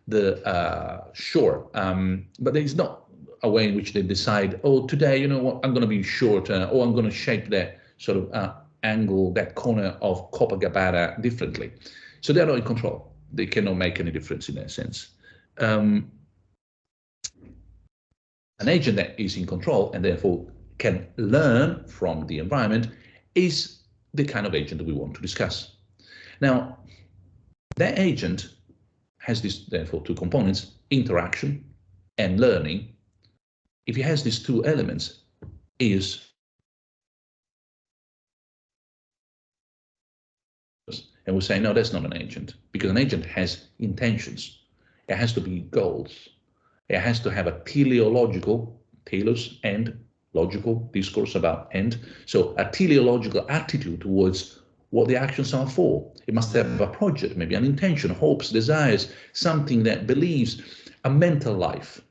the shore. But there is not a way in which they decide, oh, today, you know what, I'm going to be shorter, or I'm going to shape that sort of angle, that corner of Copacabana differently. So they're not in control. They cannot make any difference in that sense. An agent that is in control and therefore can learn from the environment is the kind of agent that we want to discuss. Now, that agent has this, therefore, two components, interaction and learning. If it has these two elements, and we say, no, that's not an agent, because an agent has intentions. It has to be goals. It has to have a teleological, telos, and logical discourse about end. So a teleological attitude towards what the actions are for. It must have a project, maybe an intention, hopes, desires, something that believes, a mental life.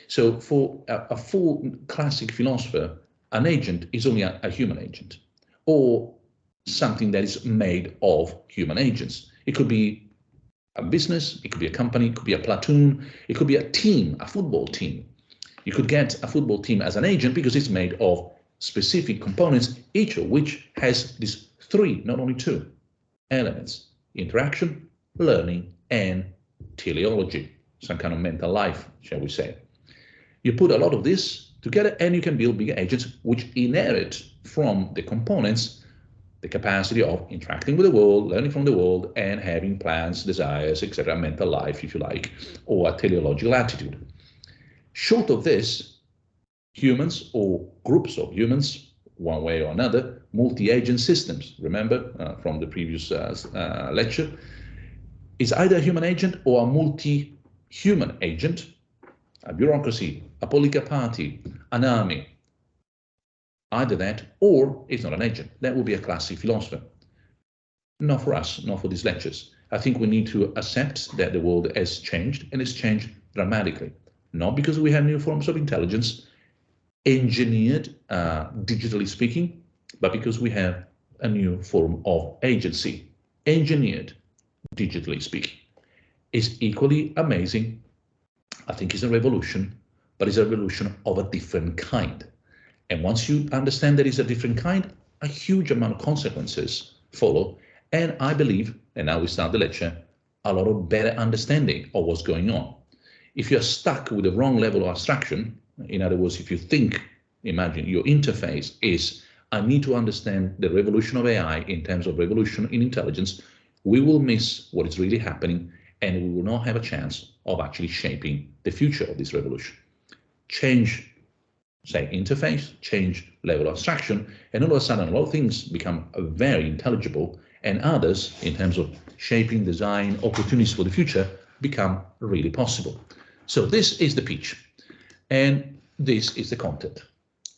So for a full classic philosopher, an agent is only a human agent, or something that is made of human agents. It could be a business, it could be a company, it could be a platoon, it could be a team, a football team. You could get a football team as an agent because it's made of specific components, each of which has these three, not only two, elements: interaction, learning, and teleology, some kind of mental life, shall we say. You put a lot of this together and you can build bigger agents which inherit from the components the capacity of interacting with the world, learning from the world, and having plans, desires, etc., mental life, if you like, or a teleological attitude. Short of this, humans or groups of humans, one way or another, multi-agent systems, remember from the previous lecture, is either a human agent or a multi-human agent, a bureaucracy, a political party, an army. Either that, or it's not an agent. That would be a classic philosopher. Not for us, not for these lectures. I think we need to accept that the world has changed, and it's changed dramatically. Not because we have new forms of intelligence, engineered, digitally speaking, but because we have a new form of agency, engineered, digitally speaking. It's equally amazing. I think it's a revolution, but it's a revolution of a different kind. And once you understand that it's a different kind, a huge amount of consequences follow. And I believe, and now we start the lecture, a lot of better understanding of what's going on. If you're stuck with the wrong level of abstraction, in other words, if you think, imagine your interface is, I need to understand the revolution of AI in terms of revolution in intelligence, we will miss what is really happening, and we will not have a chance of actually shaping the future of this revolution. Change, say, interface, change level of abstraction, and all of a sudden a lot of things become very intelligible, and others, in terms of shaping, design, opportunities for the future, become really possible. So this is the pitch, and this is the content.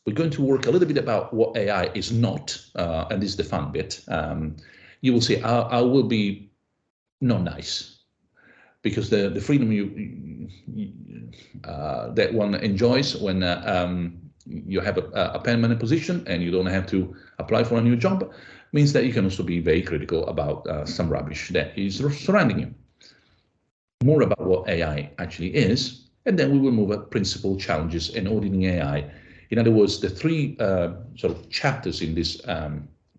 We're going to work a little bit about what AI is not, and this is the fun bit. You will see I will be not nice, because the freedom that one enjoys when you have a permanent position and you don't have to apply for a new job means that you can also be very critical about some rubbish that is surrounding you. More about what AI actually is, and then we will move at principal challenges and auditing AI. In other words, the three sort of chapters in this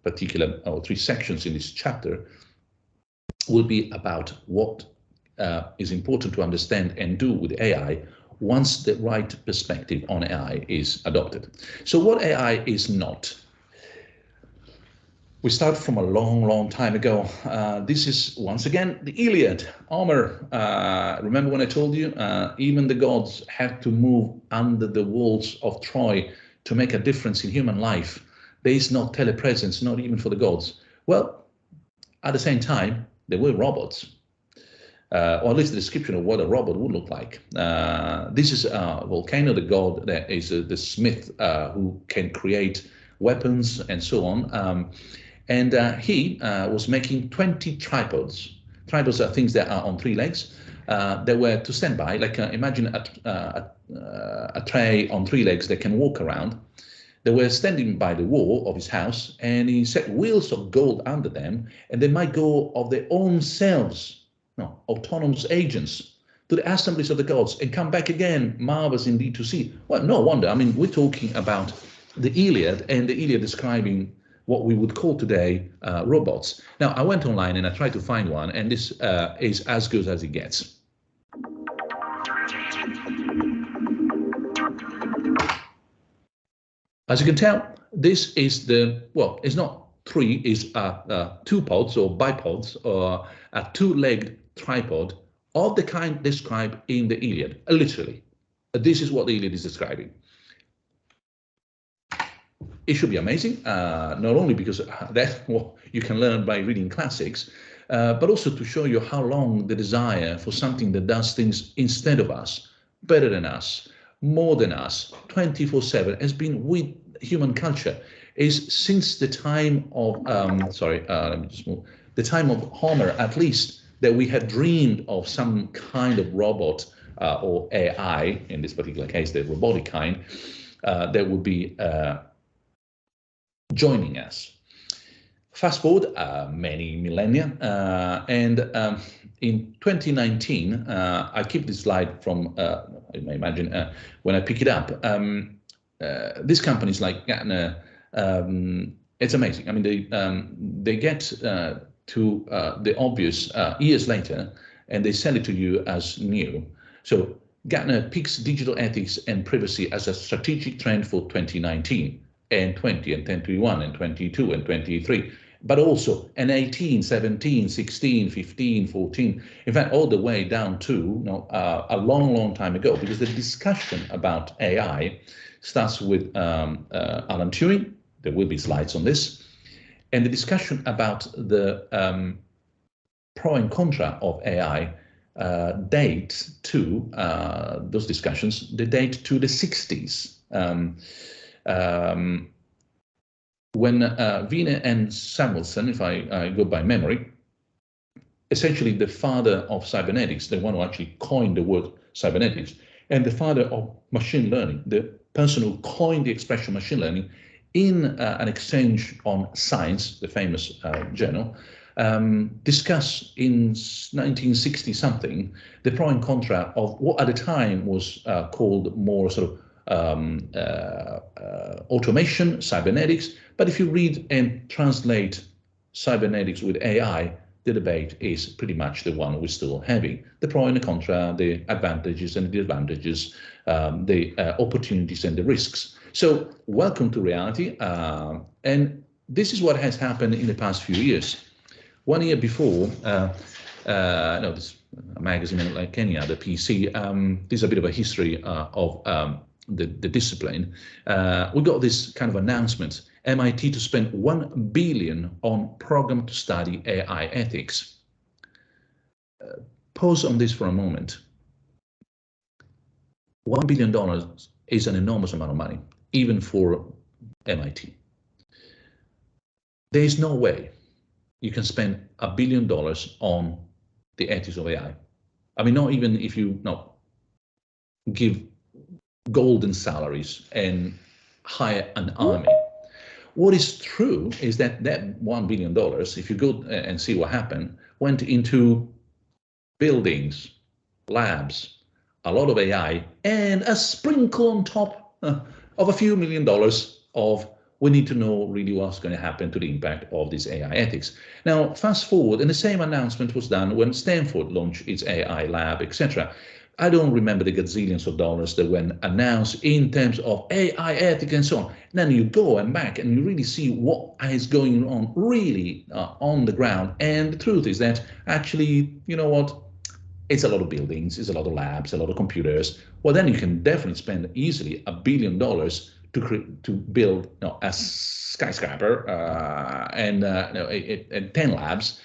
particular, or three sections in this chapter, will be about what is important to understand and do with AI once the right perspective on AI is adopted. So what AI is not. We start from a long, long time ago. This is, once again, the Iliad. Homer, remember when I told you, even the gods had to move under the walls of Troy to make a difference in human life. There is no telepresence, not even for the gods. Well, at the same time, there were robots. Or at least the description of what a robot would look like. This is Volcano, the god that is the smith who can create weapons and so on. He was making 20 tripods. Tripods are things that are on three legs that were to stand by, like imagine a tray on three legs that can walk around. They were standing by the wall of his house, and he set wheels of gold under them, and they might go of their own selves. No, autonomous agents. to the assemblies of the gods and come back again, marvelous indeed to see. Well, no wonder. I mean, we're talking about the Iliad, and the Iliad describing what we would call today robots. Now, I went online and I tried to find one, and this is as good as it gets. As you can tell, this is the, well, it's not three, it's two pods or bipods or a two-legged tripod of the kind described in the Iliad, literally. This is what the Iliad is describing. It should be amazing, not only because that's what you can learn by reading classics, but also to show you how long the desire for something that does things instead of us, better than us, more than us, 24/7 has been with human culture. Is since the time of, let me just move, the time of Homer at least, that we had dreamed of some kind of robot or AI, in this particular case, the robotic kind, that would be joining us. Fast forward many millennia, and in 2019, I keep this slide from, you may imagine, when I pick it up, these companies like Gartner, it's amazing. I mean, they get to the obvious years later, and they sell it to you as new. So Gartner picks digital ethics and privacy as a strategic trend for 2019 and 20 and 21 and 22 and 23, but also an 18, 17, 16, 15, 14, in fact, all the way down to a long, long time ago, because the discussion about AI starts with Alan Turing. There will be slides on this. And the discussion about the pro and contra of AI date to, those discussions, they date to the 60s. When Wiener and Samuelson, if I go by memory, essentially the father of cybernetics, the one who actually coined the word cybernetics, and the father of machine learning, the person who coined the expression machine learning, in an exchange on Science, the famous journal, discuss in 1960 something the pro and contra of what at the time was called more sort of automation, cybernetics. But if you read and translate cybernetics with AI, the debate is pretty much the one we're still having. The pro and the contra, the advantages and the disadvantages, the opportunities and the risks. So welcome to reality. And this is what has happened in the past few years. 1 year before, this magazine like Kenya, the PC, this is a bit of a history of the discipline. We got this kind of announcement, MIT to spend $1 billion on program to study AI ethics. Pause on this for a moment. $1 billion is an enormous amount of money, even for MIT. There is no way you can spend $1 billion on the ethics of AI. I mean, not even if you give golden salaries and hire an army. What is true is that $1 billion, if you go and see what happened, went into buildings, labs, a lot of AI, and a sprinkle on top of a few $1 million of we need to know really what's going to happen to the impact of this AI ethics. Now, fast forward, and the same announcement was done when Stanford launched its AI lab, etc. I don't remember the gazillions of dollars that were announced in terms of AI ethics and so on. Then you go and back and you really see what is going on really on the ground. And the truth is that actually, you know what? It's a lot of buildings, it's a lot of labs, a lot of computers. Well, then you can definitely spend easily $1 billion to build a skyscraper and 10 labs.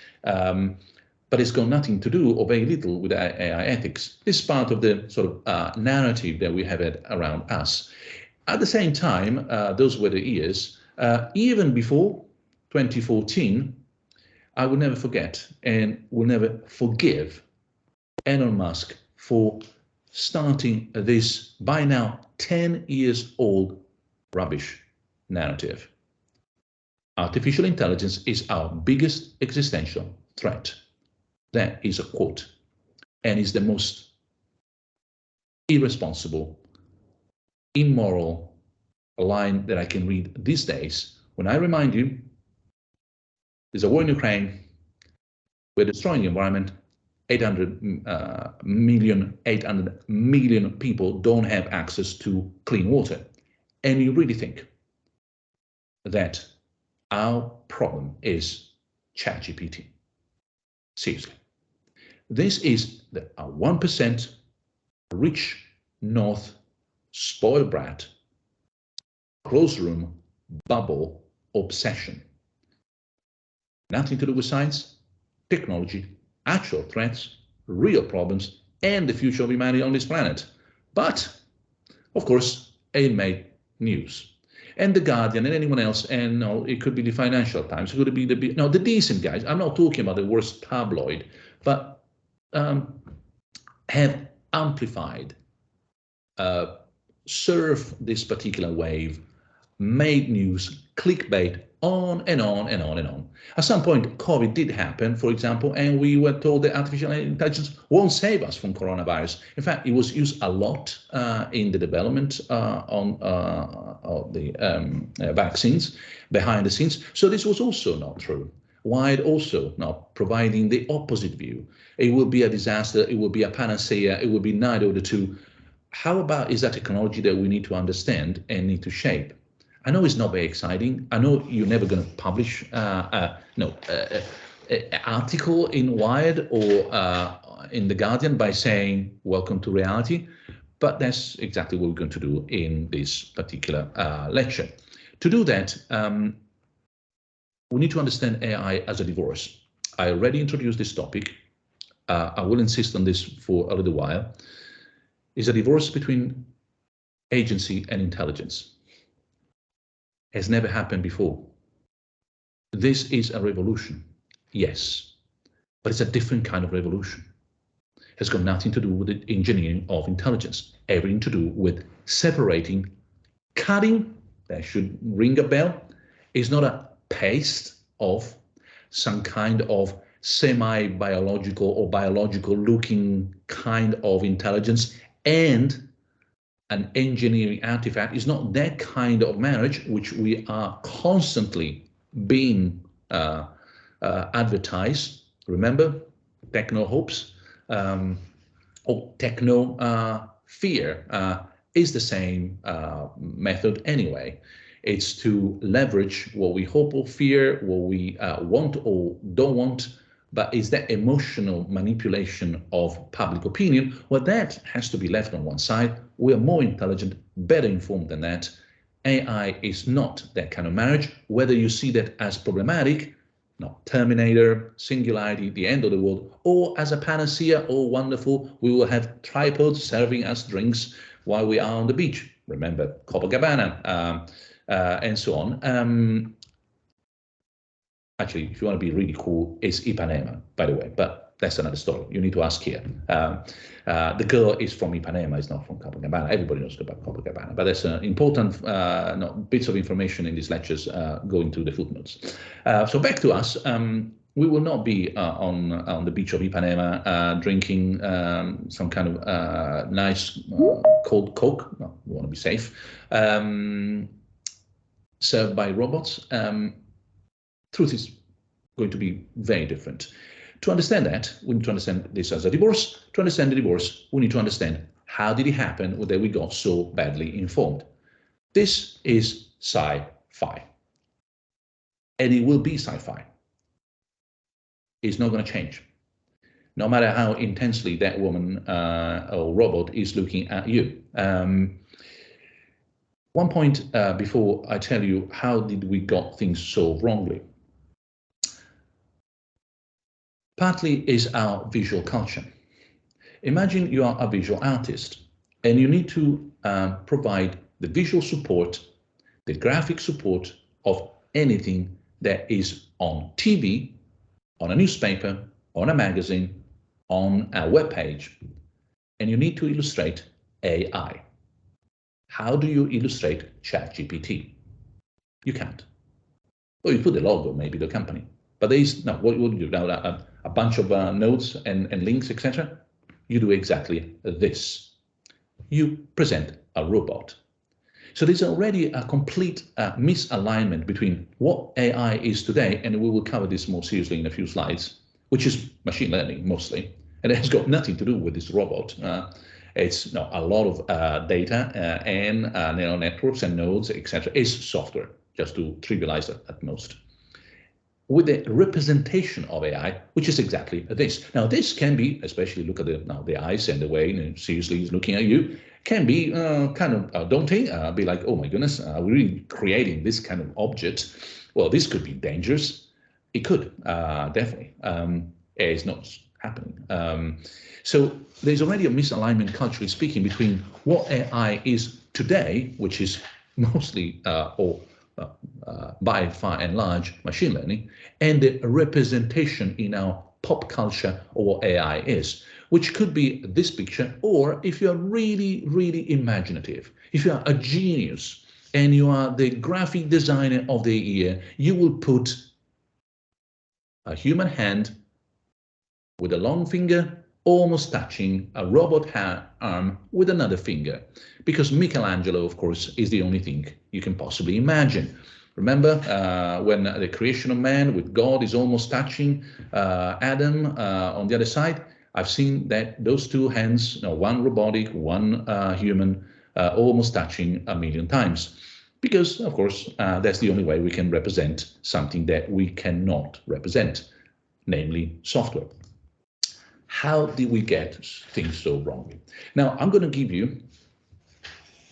But it's got nothing to do, or very little, with AI ethics. This is part of the sort of narrative that we have around us. At the same time, those were the years, even before 2014, I will never forget and will never forgive Elon Musk for starting this, by now 10 years old, rubbish narrative. Artificial intelligence is our biggest existential threat. That is a quote, and is the most irresponsible, immoral line that I can read these days when I remind you there's a war in Ukraine, we're destroying the environment, 800 million people don't have access to clean water. And you really think that our problem is ChatGPT? Seriously. This is the 1% rich North spoiled brat closed room bubble obsession. Nothing to do with science, technology, actual threats, real problems, and the future of humanity on this planet. But, of course, it made news. And The Guardian and anyone else, and no, it could be the Financial Times, it could be the decent guys. I'm not talking about the worst tabloid, but have amplified, surf this particular wave, made news, clickbait, on and on and on and on. At some point, COVID did happen, for example, and we were told that artificial intelligence won't save us from coronavirus. In fact, it was used a lot in the development of the vaccines behind the scenes. So this was also not true. While also now providing the opposite view. It will be a disaster, it will be a panacea, it will be neither of the two. How about is that technology that we need to understand and need to shape? I know it's not very exciting. I know you're never going to publish an article in Wired or in The Guardian by saying, welcome to reality. But that's exactly what we're going to do in this particular lecture. To do that, we need to understand AI as a divorce. I already introduced this topic. I will insist on this for a little while. It's a divorce between agency and intelligence. Has never happened before. This is a revolution, yes, but it's a different kind of revolution. It has got nothing to do with the engineering of intelligence, everything to do with separating, cutting, that should ring a bell, is not a paste of some kind of semi-biological or biological looking kind of intelligence and an engineering artifact. Is not that kind of marriage which we are constantly being advertised. Remember, techno hopes or techno fear is the same method anyway. It's to leverage what we hope or fear, what we want or don't want, but is that emotional manipulation of public opinion? Well, that has to be left on one side. We are more intelligent, better informed than that. AI is not that kind of marriage. Whether you see that as problematic, no, Terminator, singularity, the end of the world, or as a panacea, oh wonderful, we will have tripods serving us drinks while we are on the beach. Remember Copacabana, and so on. Actually, if you want to be really cool, it's Ipanema, by the way, but that's another story. You need to ask here. The girl is from Ipanema, it's not from Copacabana. Everybody knows about Copacabana, but there's important bits of information in these lectures going to the footnotes. So back to us. We will not be on the beach of Ipanema drinking some kind of nice cold Coke. No, we want to be safe. Served by robots. Truth is going to be very different. To understand that, we need to understand this as a divorce. To understand the divorce, we need to understand how did it happen that we got so badly informed. This is sci-fi. And it will be sci-fi. It's not going to change. No matter how intensely that woman or robot is looking at you. One point before I tell you how did we got things so wrongly. Partly is our visual culture. Imagine you are a visual artist and you need to provide the visual support, the graphic support of anything that is on TV, on a newspaper, on a magazine, on a web page, and you need to illustrate AI. How do you illustrate ChatGPT? You can't. Well, you put the logo, maybe the company, but there is no. What would you do now? A bunch of nodes and links, etc. You do exactly this. you present a robot. So there's already a complete misalignment between what AI is today, and we will cover this more seriously in a few slides, which is machine learning mostly, and it has got nothing to do with this robot. It's a lot of data and neural networks and nodes, etc. is software, just to trivialize it at most. With the representation of AI, which is exactly this. Now, this can be, especially look at the eyes and the way seriously he's looking at you, can be kind of daunting, be like, oh my goodness, are we really creating this kind of object? Well, this could be dangerous. It could, definitely. It's not happening. So there's already a misalignment, culturally speaking, between what AI is today, which is mostly by far and large machine learning, and the representation in our pop culture of what AI is, which could be this picture, or if you're really, really imaginative, if you are a genius and you are the graphic designer of the year, you will put a human hand with a long finger almost touching a robot arm with another finger, because Michelangelo, of course, is the only thing you can possibly imagine. Remember when the creation of man with God is almost touching Adam on the other side? I've seen that those two hands, one robotic, one human, almost touching 1,000,000 times. Because, of course, that's the only way we can represent something that we cannot represent, namely software. How did we get things so wrong? Now, I'm going to give you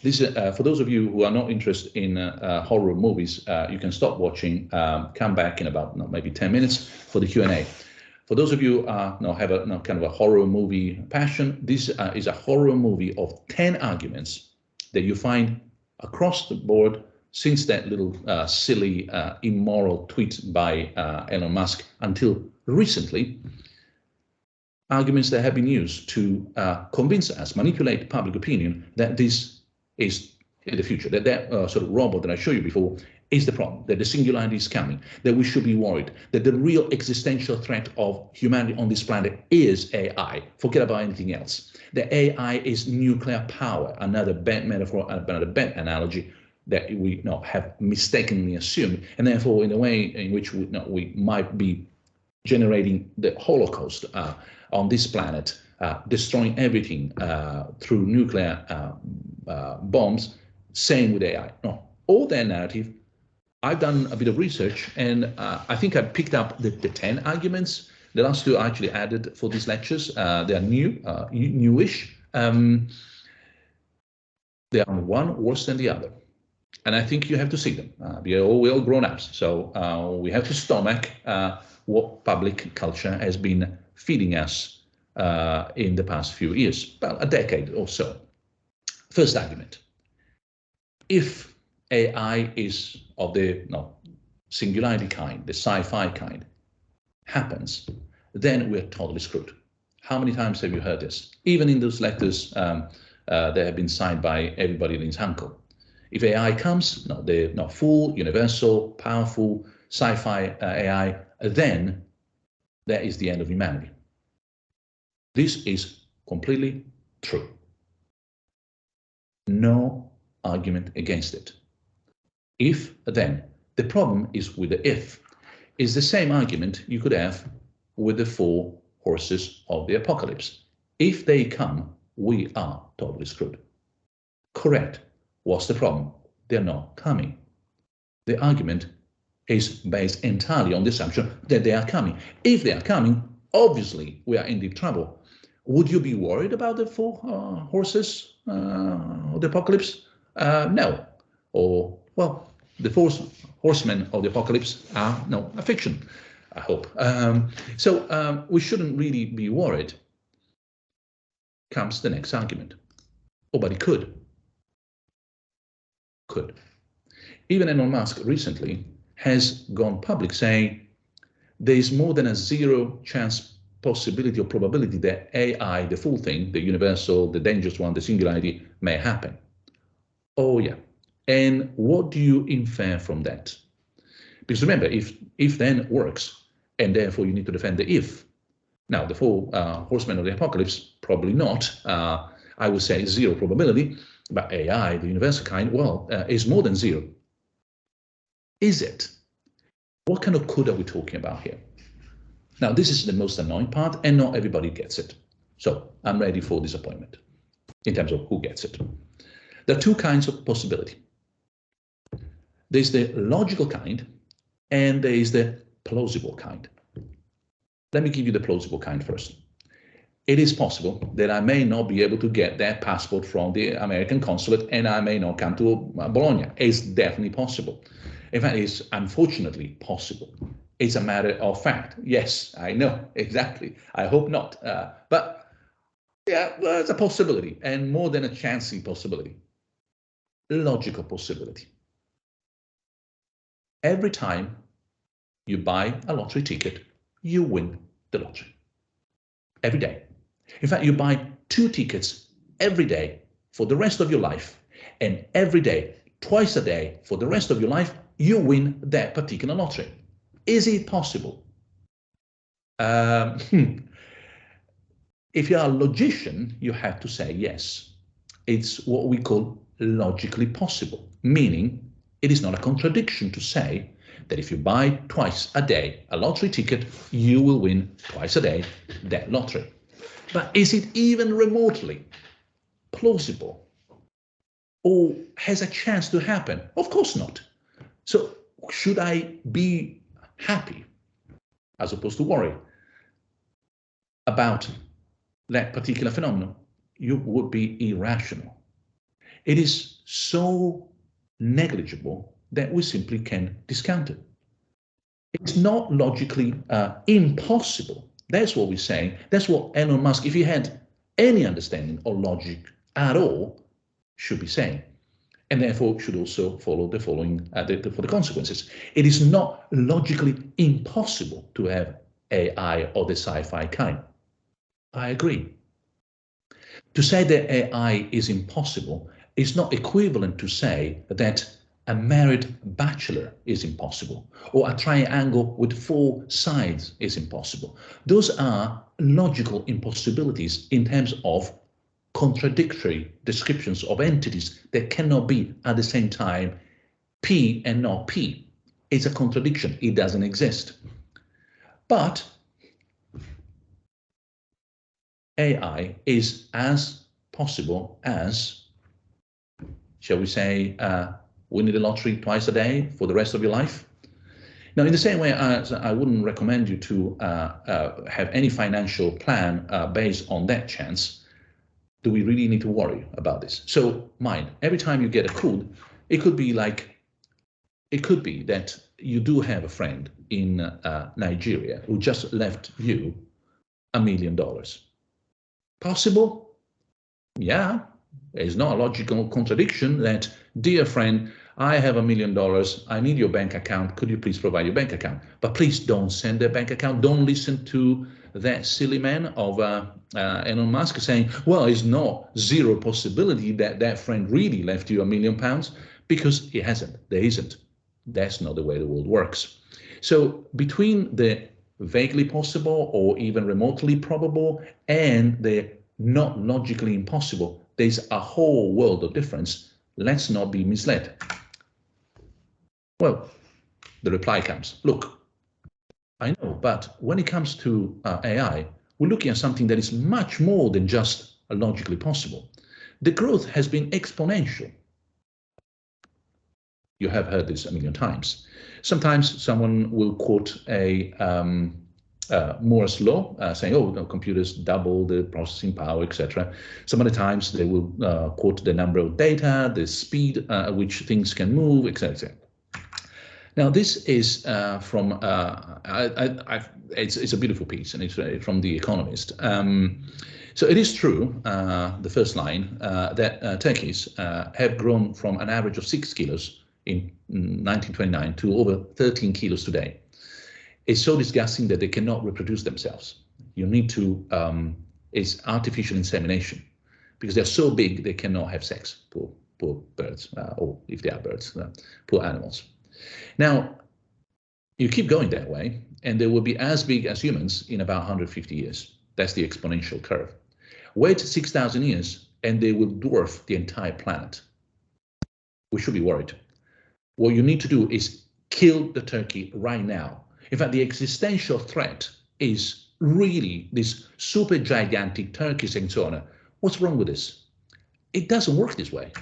this, for those of you who are not interested in horror movies, you can stop watching, come back in about maybe 10 minutes for the Q&A. For those of you who have a kind of a horror movie passion, this is a horror movie of 10 arguments that you find across the board since that little silly, immoral tweet by Elon Musk until recently. Arguments that have been used to convince us, manipulate public opinion that this is in the future, that sort of robot that I showed you before is the problem, that the singularity is coming, that we should be worried, that the real existential threat of humanity on this planet is AI. Forget about anything else. That AI is nuclear power, another bad metaphor, another bad analogy that we have mistakenly assumed, and therefore in a way in which we might be generating the Holocaust on this planet, destroying everything through nuclear bombs. Same with AI. No, all that narrative. I've done a bit of research, and I think I picked up the 10 arguments. The last two are actually added for these lectures. They are newish. They are one worse than the other. And I think you have to see them. We're all grown-ups, so we have to stomach what public culture has been feeding us in the past few years, about a decade or so. First argument: if AI is of the singularity kind, the sci-fi kind, happens, then we're totally screwed. How many times have you heard this? Even in those lectures that have been signed by everybody and his uncle. If AI comes, the full, universal, powerful sci-fi AI, then that is the end of humanity. This is completely true. No argument against it. If, then, the problem is with the if. It's the same argument you could have with the 4 horses of the apocalypse. If they come, we are totally screwed. Correct. What's the problem? They're not coming. The argument is based entirely on the assumption that they are coming. If they are coming, obviously we are in deep trouble. Would you be worried about the 4 horses of the apocalypse? No. Or, well, the 4 horsemen of the apocalypse are a fiction, I hope. So we shouldn't really be worried. Comes the next argument. Oh, but it could. Could. Even Elon Musk recently has gone public saying there is more than a 0 chance possibility or probability that AI, the full thing, the universal, the dangerous one, the singularity, may happen. Oh yeah. And what do you infer from that? Because remember, if then works, and therefore you need to defend the if. Now, the 4 horsemen of the apocalypse, probably not. I would say zero probability, but AI, the universal kind, well, is more than zero. Is it? What kind of code are we talking about here? Now, this is the most annoying part, and not everybody gets it. So I'm ready for disappointment in terms of who gets it. There are two kinds of possibility. There's the logical kind, and there is the plausible kind. Let me give you the plausible kind first. It is possible that I may not be able to get that passport from the American consulate, and I may not come to Bologna. It's definitely possible. In fact, it's unfortunately possible. It's a matter of fact. Yes, I know, exactly. I hope not. But yeah, well, it's a possibility, and more than a chancey possibility. Logical possibility. Every time you buy a lottery ticket, you win the lottery. Every day. In fact, you buy 2 tickets every day for the rest of your life, and every day, twice a day, for the rest of your life, you win that particular lottery. Is it possible? If you are a logician, you have to say yes. It's what we call logically possible, meaning it is not a contradiction to say that if you buy twice a day a lottery ticket, you will win twice a day that lottery. But is it even remotely plausible or has a chance to happen? Of course not. So should I be happy as opposed to worry about that particular phenomenon? You would be irrational. It is so negligible that we simply can discount it. It's not logically impossible. That's what we're saying. That's what Elon Musk, if he had any understanding of logic at all, should be saying. And therefore should also follow the following for the consequences. It is not logically impossible to have AI of the sci-fi kind. I agree. To say that AI is impossible is not equivalent to say that a married bachelor is impossible, or a triangle with 4 sides is impossible. Those are logical impossibilities in terms of contradictory descriptions of entities that cannot be at the same time P and not P. It's a contradiction. It doesn't exist. But AI is as possible as, shall we say, winning the lottery twice a day for the rest of your life. Now, in the same way as I wouldn't recommend you to have any financial plan based on that chance, do we really need to worry about this? So mind, every time you get a code, it could be that you do have a friend in Nigeria who just left you $1 million. Possible? Yeah. It's not a logical contradiction that, dear friend, I have $1 million. I need your bank account. Could you please provide your bank account? But please don't send their bank account. Don't listen to that silly man of Elon Musk saying, well, it's not zero possibility that that friend really left you £1 million, because he hasn't. There isn't. That's not the way the world works. So between the vaguely possible or even remotely probable and the not logically impossible, there's a whole world of difference. Let's not be misled. Well, the reply comes, look, I know, but when it comes to AI, we're looking at something that is much more than just logically possible. The growth has been exponential. You have heard this 1 million times. Sometimes someone will quote a Moore's law, saying, oh, no, computers double the processing power, etc. Some other times they will quote the number of data, the speed at which things can move, etc. Now, this is from, it's a beautiful piece, and it's from The Economist. So it is true, the first line, that turkeys have grown from an average of 6 kilos in 1929 to over 13 kilos today. It's so disgusting that they cannot reproduce themselves. You need to, it's artificial insemination, because they're so big they cannot have sex. Poor birds, or if they are birds, poor animals. Now, you keep going that way, and they will be as big as humans in about 150 years. That's the exponential curve. Wait 6,000 years, and they will dwarf the entire planet. We should be worried. What you need to do is kill the turkey right now. In fact, the existential threat is really this super gigantic turkeys and so on. What's wrong with this? It doesn't work this way.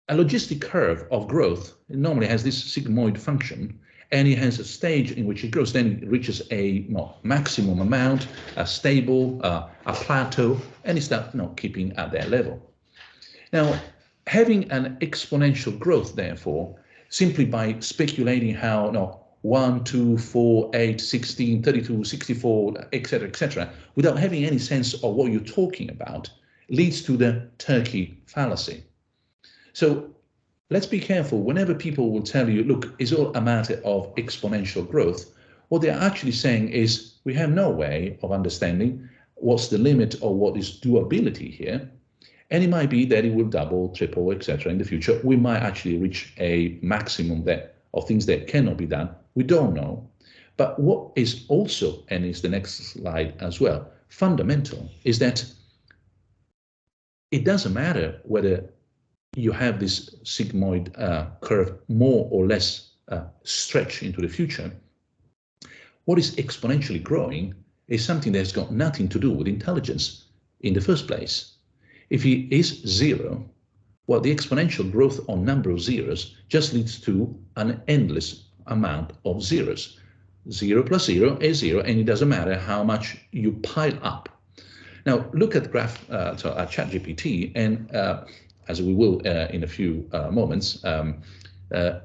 A logistic curve of growth normally has this sigmoid function, and it has a stage in which it grows, then it reaches a maximum amount, a stable, a plateau, and it starts keeping at that level. Now, having an exponential growth, therefore, simply by speculating how 1, 2, 4, 8, 16, 32, 64, etc., without having any sense of what you're talking about, leads to the turkey fallacy. So let's be careful. Whenever people will tell you, look, it's all a matter of exponential growth, what they're actually saying is we have no way of understanding what's the limit or what is doability here. And it might be that it will double, triple, etc. in the future. We might actually reach a maximum of things that cannot be done. We don't know. But what is also, and is the next slide as well, fundamental, is that it doesn't matter whether you have this sigmoid curve more or less stretch into the future. What is exponentially growing is something that's got nothing to do with intelligence in the first place. If it is zero, well, the exponential growth on number of zeros just leads to an endless amount of zeros. 0 plus 0 is 0, and it doesn't matter how much you pile up. Now, look at the graph, at ChatGPT, and as we will in a few moments,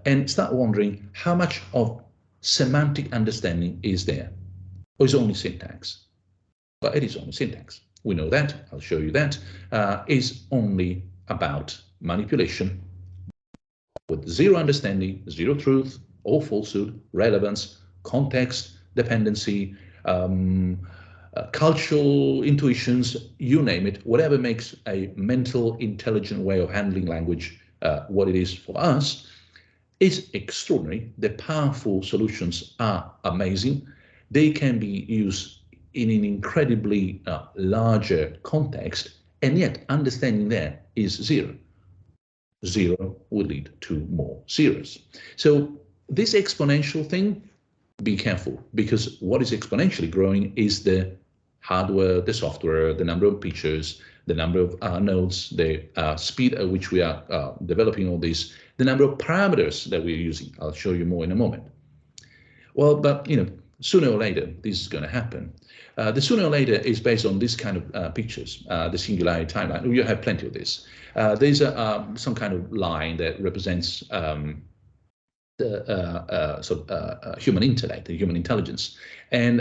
and start wondering how much of semantic understanding is there, or is only syntax? Well, it is only syntax. We know that, I'll show you that, is only about manipulation with zero understanding, zero truth, or falsehood, relevance, context, dependency, cultural intuitions, you name it, whatever makes a mental, intelligent way of handling language what it is for us, is extraordinary. The powerful solutions are amazing. They can be used in an incredibly larger context, and yet understanding there is zero. Zero will lead to more zeros. So this exponential thing, be careful, because what is exponentially growing is the hardware, the software, the number of features, the number of nodes, the speed at which we are developing all this, the number of parameters that we're using. I'll show you more in a moment. Well, but sooner or later, this is going to happen. The sooner or later is based on this kind of pictures, the singularity timeline. You have plenty of this. There's some kind of line that represents the human intellect, the human intelligence. And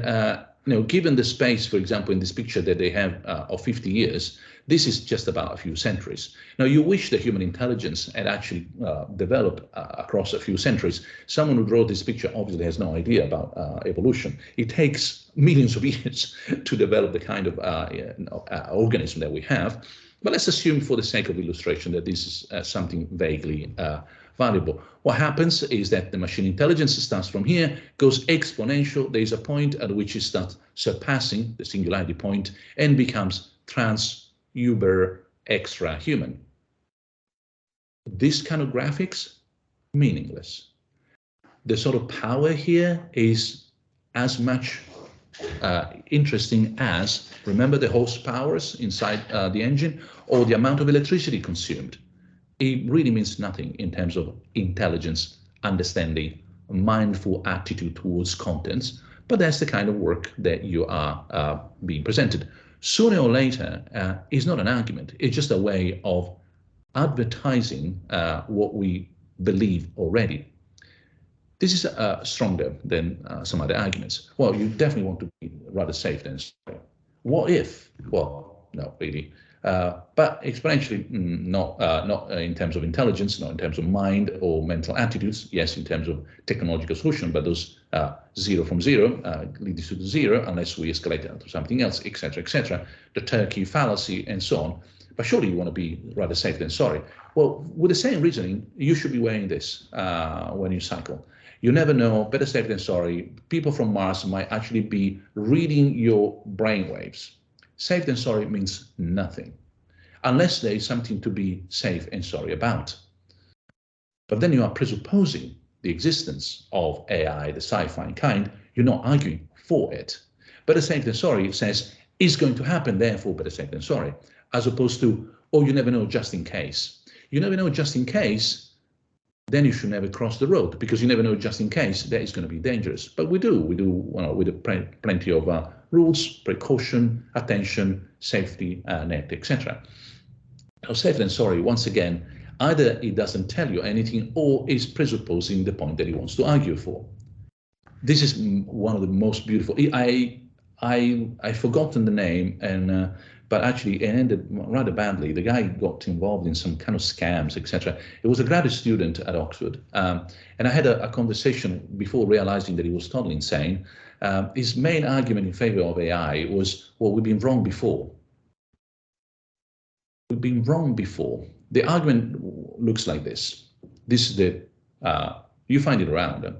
given the space, for example, in this picture that they have of 50 years, this is just about a few centuries. Now, you wish that human intelligence had actually developed across a few centuries. Someone who drew this picture obviously has no idea about evolution. It takes millions of years to develop the kind of organism that we have. But let's assume, for the sake of illustration, that this is something vaguely valuable. What happens is that the machine intelligence starts from here, goes exponential. There is a point at which it starts surpassing the singularity point and becomes uber extra human. This kind of graphics, meaningless. The sort of power here is as much interesting as, remember the horsepowers inside the engine, or the amount of electricity consumed. It really means nothing in terms of intelligence, understanding, mindful attitude towards contents, but that's the kind of work that you are being presented. Sooner or later is not an argument, it's just a way of advertising what we believe already. This is stronger than some other arguments. Well, you definitely want to be rather safe than sorry. What if? Well, no, really. But exponentially, not in terms of intelligence, not in terms of mind or mental attitudes. Yes, in terms of technological solution, but those zero from zero leads to zero unless we escalate it to something else, etc., etc. The turkey fallacy and so on. But surely you want to be rather safe than sorry. Well, with the same reasoning, you should be weighing this when you cycle. You never know, better safe than sorry. People from Mars might actually be reading your brainwaves. Safe than sorry means nothing. unless there is something to be safe and sorry about. But then you are presupposing the existence of AI, the sci-fi kind. You're not arguing for it. Better safe than sorry says, is going to happen, therefore better safe than sorry, as opposed to, oh, you never know, just in case. You never know, just in case, then you should never cross the road, because you never know, just in case, that is going to be dangerous. But we do with plenty of rules, precaution, attention, safety net, etc. So safe than sorry, once again, either it doesn't tell you anything or is presupposing the point that he wants to argue for. This is one of the most beautiful. I've forgotten the name, and but actually it ended rather badly. The guy got involved in some kind of scams, etc. It was a graduate student at Oxford, and I had a conversation before realizing that he was totally insane. His main argument in favor of AI was, well, we've been wrong before. We've been wrong before. The argument looks like this. This is the, you find it around.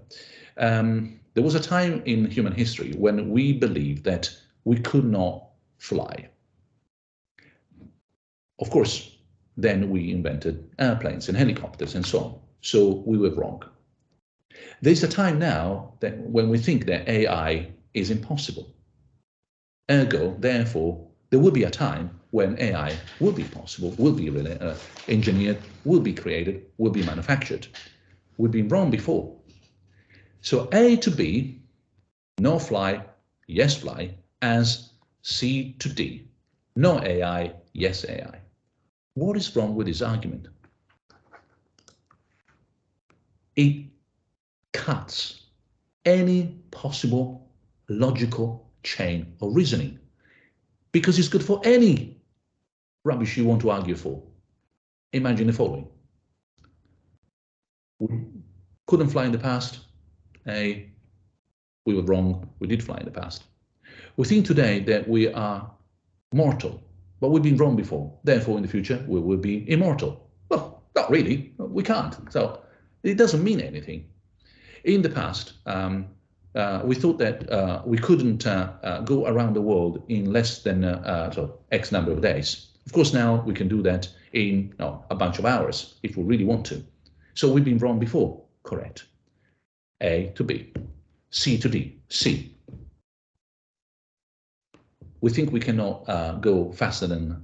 There was a time in human history when we believed that we could not fly. Of course, then we invented airplanes and helicopters and so on. So we were wrong. There's a time now that when we think that AI is impossible. Ergo, therefore, there will be a time when AI will be possible, will be engineered, will be created, will be manufactured. We've been wrong before. So A to B, no fly, yes fly, as C to D. No AI, yes AI. What is wrong with this argument? It cuts any possible logical chain of reasoning, because it's good for any rubbish you want to argue for. Imagine the following. We couldn't fly in the past. We were wrong. We did fly in the past. We think today that we are mortal, but we've been wrong before. Therefore, in the future, we will be immortal. Well, not really. We can't. So it doesn't mean anything. In the past, we thought that we couldn't go around the world in less than so X number of days. Of course, now we can do that in a bunch of hours if we really want to. So we've been wrong before. Correct. A to B, C to D, C. We think we cannot go faster than,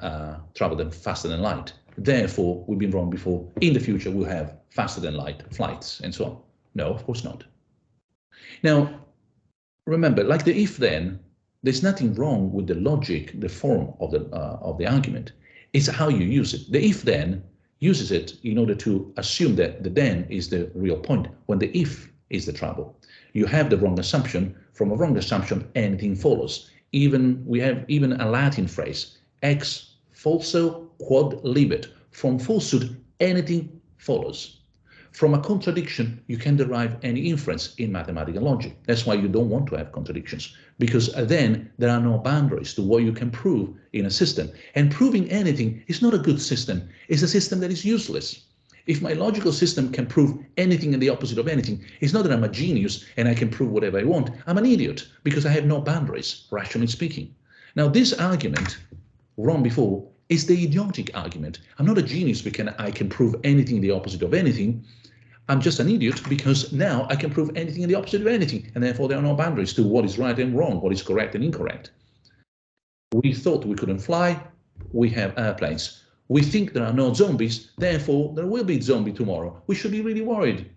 travel faster than light. Therefore, we've been wrong before. In the future, we'll have faster than light flights and so on. No, of course not. Now, remember, like the if-then, there's nothing wrong with the logic, the form of the argument. It's how you use it. The if-then uses it in order to assume that the then is the real point, when the if is the trouble. You have the wrong assumption. From a wrong assumption, anything follows. We have a Latin phrase, ex falso quod libet. From falsehood, anything follows. From a contradiction, you can derive any inference in mathematical logic. That's why you don't want to have contradictions, because then there are no boundaries to what you can prove in a system. And proving anything is not a good system. It's a system that is useless. If my logical system can prove anything and the opposite of anything, it's not that I'm a genius and I can prove whatever I want. I'm an idiot because I have no boundaries, rationally speaking. Now, this argument, wrong before, is the idiotic argument. I'm not a genius because I can prove anything the opposite of anything. I'm just an idiot because now I can prove anything and the opposite of anything, and therefore there are no boundaries to what is right and wrong, what is correct and incorrect. We thought we couldn't fly, we have airplanes. We think there are no zombies, therefore there will be zombie tomorrow. We should be really worried.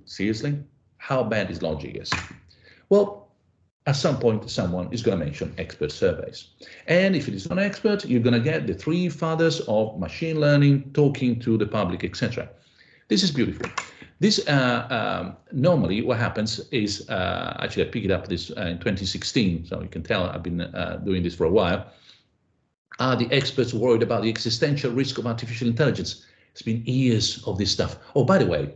Seriously? How bad is logic is? Well, at some point someone is going to mention expert surveys. And if it is not an expert, you're going to get the three fathers of machine learning talking to the public, etc. This is beautiful. This normally what happens is, actually I picked it up this in 2016, so you can tell I've been doing this for a while. Are the experts worried about the existential risk of artificial intelligence? It's been years of this stuff. Oh, by the way,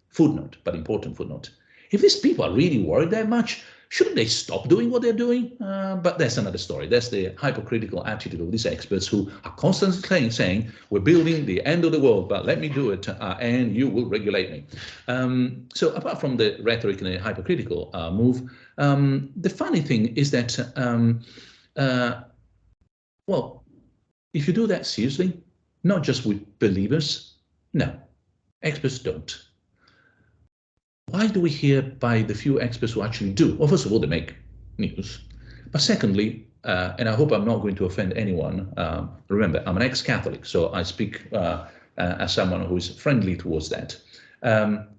footnote, but important footnote. If these people are really worried that much, shouldn't they stop doing what they're doing? But that's another story. That's the hypocritical attitude of these experts who are constantly saying, we're building the end of the world, but let me do it and you will regulate me. So apart from the rhetoric and the hypocritical move, the funny thing is that, well, If you do that seriously, not just with believers, no, experts don't. Why do we hear by the few experts who actually do? Well, first of all, they make news. But secondly, and I hope I'm not going to offend anyone, remember, I'm an ex-Catholic, so I speak as someone who is friendly towards that.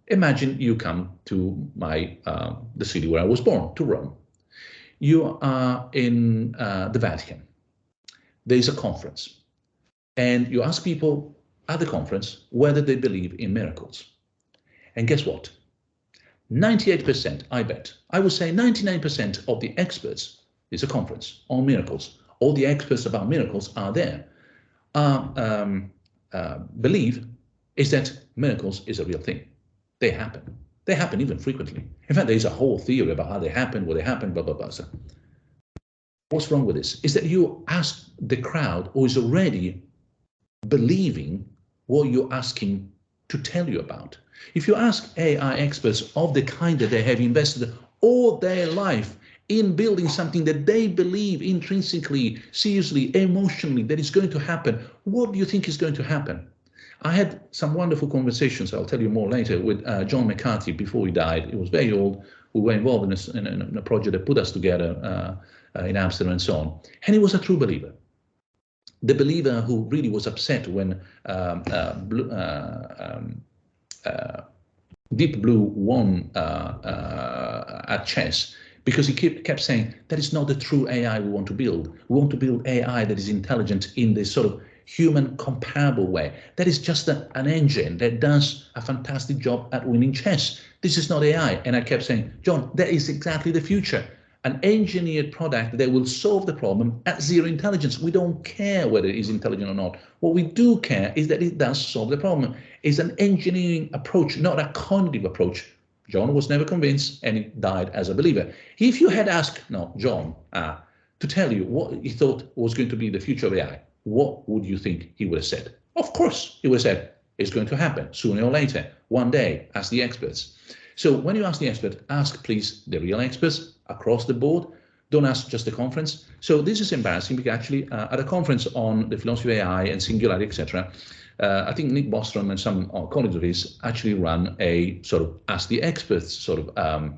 Imagine you come to the city where I was born, to Rome. You are in the Vatican. There is a conference. And you ask people at the conference whether they believe in miracles. And guess what? 98%, I bet, I would say 99% of the experts, it's a conference on miracles, all the experts about miracles are there, believe is that miracles is a real thing. They happen. They happen even frequently. In fact, there's a whole theory about how they happen, what they happen, blah, blah, blah. So what's wrong with this? Is that you ask the crowd who is already believing what you're asking to tell you about. If you ask AI experts of the kind that they have invested all their life in building something that they believe intrinsically, seriously, emotionally, that is going to happen, what do you think is going to happen? I had some wonderful conversations, I'll tell you more later, with John McCarthy before he died. He was very old. We were involved in a project that put us together in Amsterdam and so on. And he was a true believer. The believer who really was upset when Deep Blue won at chess, because he kept saying that is not the true AI we want to build. We want to build AI that is intelligent in this sort of human comparable way. That is just an engine that does a fantastic job at winning chess. This is not AI. And I kept saying, John, that is exactly the future. An engineered product that will solve the problem at zero intelligence. We don't care whether it is intelligent or not. What we do care is that it does solve the problem. It's an engineering approach, not a cognitive approach. John was never convinced and he died as a believer. If you had asked John to tell you what he thought was going to be the future of AI, what would you think he would have said? Of course, he would have said, it's going to happen sooner or later, one day, ask the experts. So when you ask the expert, ask please the real experts across the board. Don't ask just the conference. So this is embarrassing because actually at a conference on the philosophy of AI and singularity, etc., I think Nick Bostrom and some colleagues of his actually run a sort of ask the experts sort of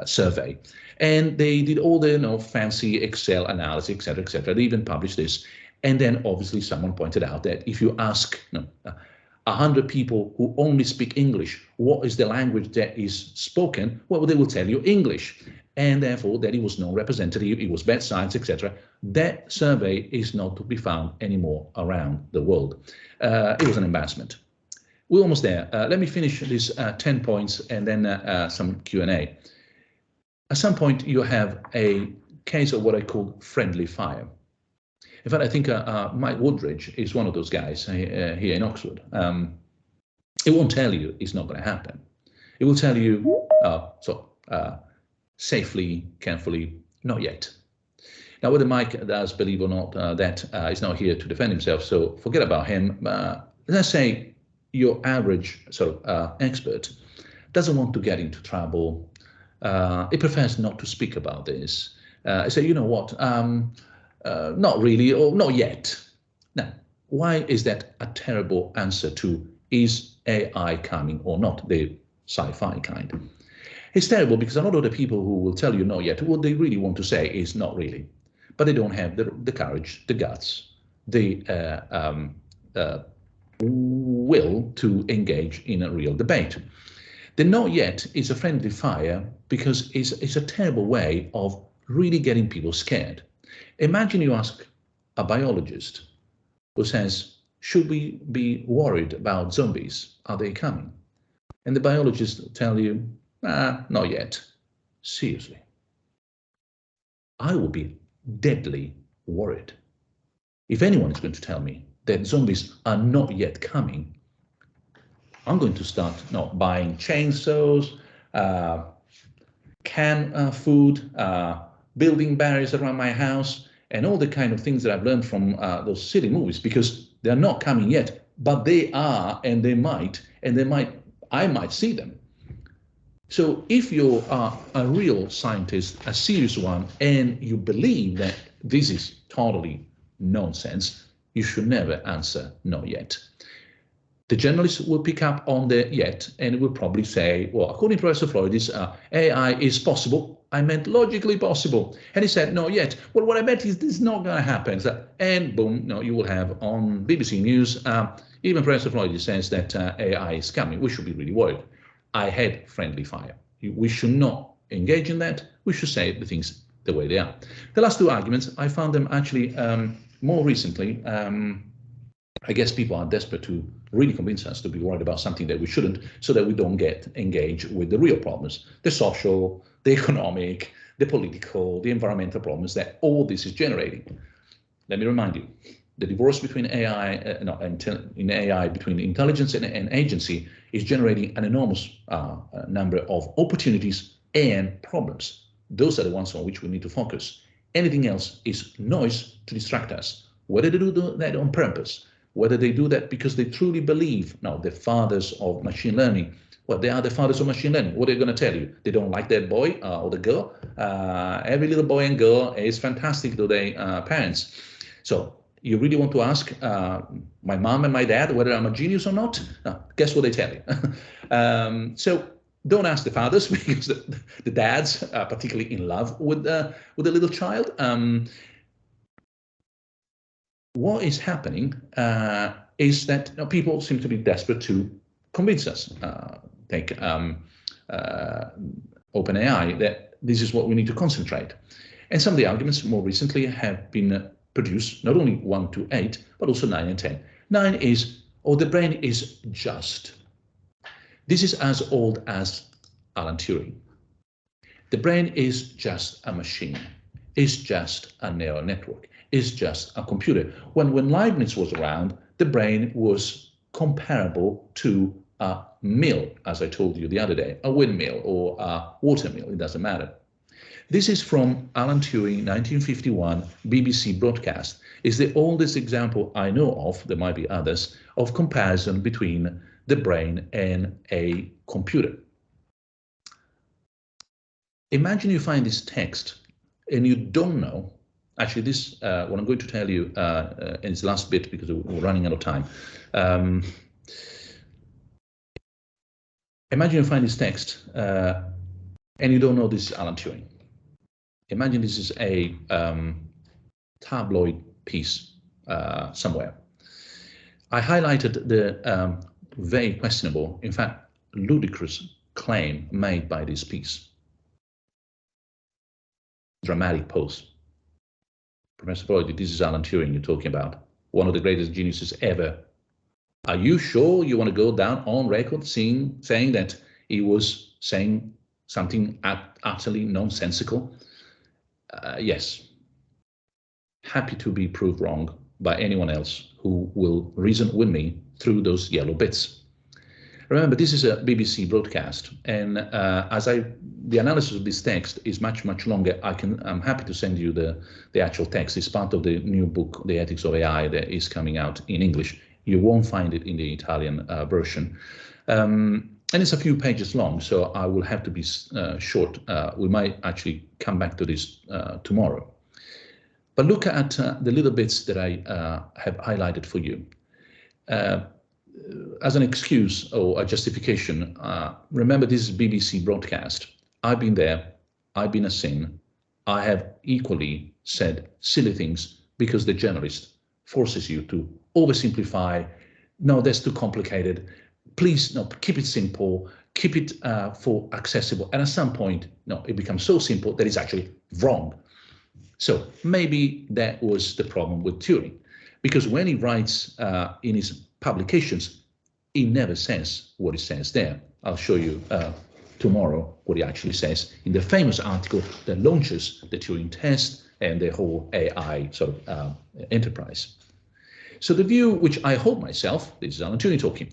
survey. And they did all the fancy Excel analysis, etc., etc. They even published this. And then obviously someone pointed out that if you ask 100 people who only speak English, what is the language that is spoken? Well, they will tell you English. And therefore that it was non-representative, it was bad science, etc. That survey is not to be found anymore around the world. It was an embarrassment. We're almost there. Let me finish these 10 points and then some Q&A. At some point, you have a case of what I call friendly fire. In fact, I think Mike Woodridge is one of those guys here in Oxford. It won't tell you it's not going to happen. It will tell you, safely, carefully, not yet. Now, whether Mike does believe or not that he's not here to defend himself, so forget about him. Let's say your average sort of expert doesn't want to get into trouble. He prefers not to speak about this. Say, you know what, not really, or not yet. Now, why is that a terrible answer to is AI coming or not, the sci-fi kind? It's terrible because a lot of the people who will tell you not yet, what they really want to say is not really, but they don't have the courage, the guts, the will to engage in a real debate. The not yet is a friendly fire because it's a terrible way of really getting people scared. Imagine you ask a biologist who says, should we be worried about zombies? Are they coming? And the biologists tell you, not yet. Seriously. I will be deadly worried. If anyone is going to tell me that zombies are not yet coming, I'm going to start buying chainsaws, canned food, building barriers around my house, and all the kind of things that I've learned from those silly movies, because they're not coming yet, but they are, and they might, I might see them. So if you are a real scientist, a serious one, and you believe that this is totally nonsense, you should never answer no yet. The journalist will pick up on the yet and will probably say, well, according to Professor Floridi, AI is possible. I meant logically possible. And he said, no, yet. Well, what I meant is this is not going to happen. So, and boom, no, you will have on BBC News, even Professor Floridi says that AI is coming. We should be really worried. I had friendly fire. We should not engage in that. We should say the things the way they are. The last two arguments, I found them actually more recently. I guess people are desperate to really convince us to be worried about something that we shouldn't, so that we don't get engaged with the real problems, the social, the economic, the political, the environmental problems that all this is generating. Let me remind you, the divorce between AI, in AI between intelligence and agency is generating an enormous number of opportunities and problems. Those are the ones on which we need to focus. Anything else is noise to distract us, whether they do that on purpose, whether they do that because they truly believe, now the fathers of machine learning, well, they are the fathers of machine learning. What are they going to tell you? They don't like that boy or the girl. Every little boy and girl is fantastic to their parents. So you really want to ask my mom and my dad whether I'm a genius or not? No, guess what they tell you? So don't ask the fathers, because the dads are particularly in love with the little child. What is happening is that people seem to be desperate to convince us, take OpenAI, that this is what we need to concentrate. And some of the arguments more recently have been produced, not only 1 to 8, but also 9 and 10. 9 is, the brain is just. This is as old as Alan Turing. The brain is just a machine, is just a neural network, is just a computer. When Leibniz was around, the brain was comparable to a mill, as I told you the other day, a windmill or a watermill, it doesn't matter. This is from Alan Turing, 1951, BBC broadcast. It's the oldest example I know of, there might be others, of comparison between the brain and a computer. Imagine you find this text and you don't know, actually this, what I'm going to tell you, and it's the last bit because we're running out of time. Imagine you find this text and you don't know this is Alan Turing. Imagine this is a tabloid piece somewhere. I highlighted the very questionable, in fact, ludicrous claim made by this piece. Dramatic pose. Professor Floridi, this is Alan Turing you're talking about, one of the greatest geniuses ever. Are you sure you want to go down on record saying that he was saying something utterly nonsensical? Yes. Happy to be proved wrong by anyone else who will reason with me through those yellow bits. Remember, this is a BBC broadcast, and the analysis of this text is much longer. I'm happy to send you the actual text. It's part of the new book, The Ethics of AI, that is coming out in English. You won't find it in the Italian version. And it's a few pages long, so I will have to be short. We might actually come back to this tomorrow. But look at the little bits that I have highlighted for you. As an excuse or a justification, remember this is BBC broadcast. I've been there, I've been a sin. I have equally said silly things because the journalist forces you to oversimplify. No, that's too complicated. Please, no, keep it simple, keep it for accessible. And at some point, no, it becomes so simple that it's actually wrong. So maybe that was the problem with Turing, because when he writes in his publications, he never says what he says there. I'll show you tomorrow what he actually says in the famous article that launches the Turing test and the whole AI sort of enterprise. So the view which I hold myself, this is Alan Turing talking,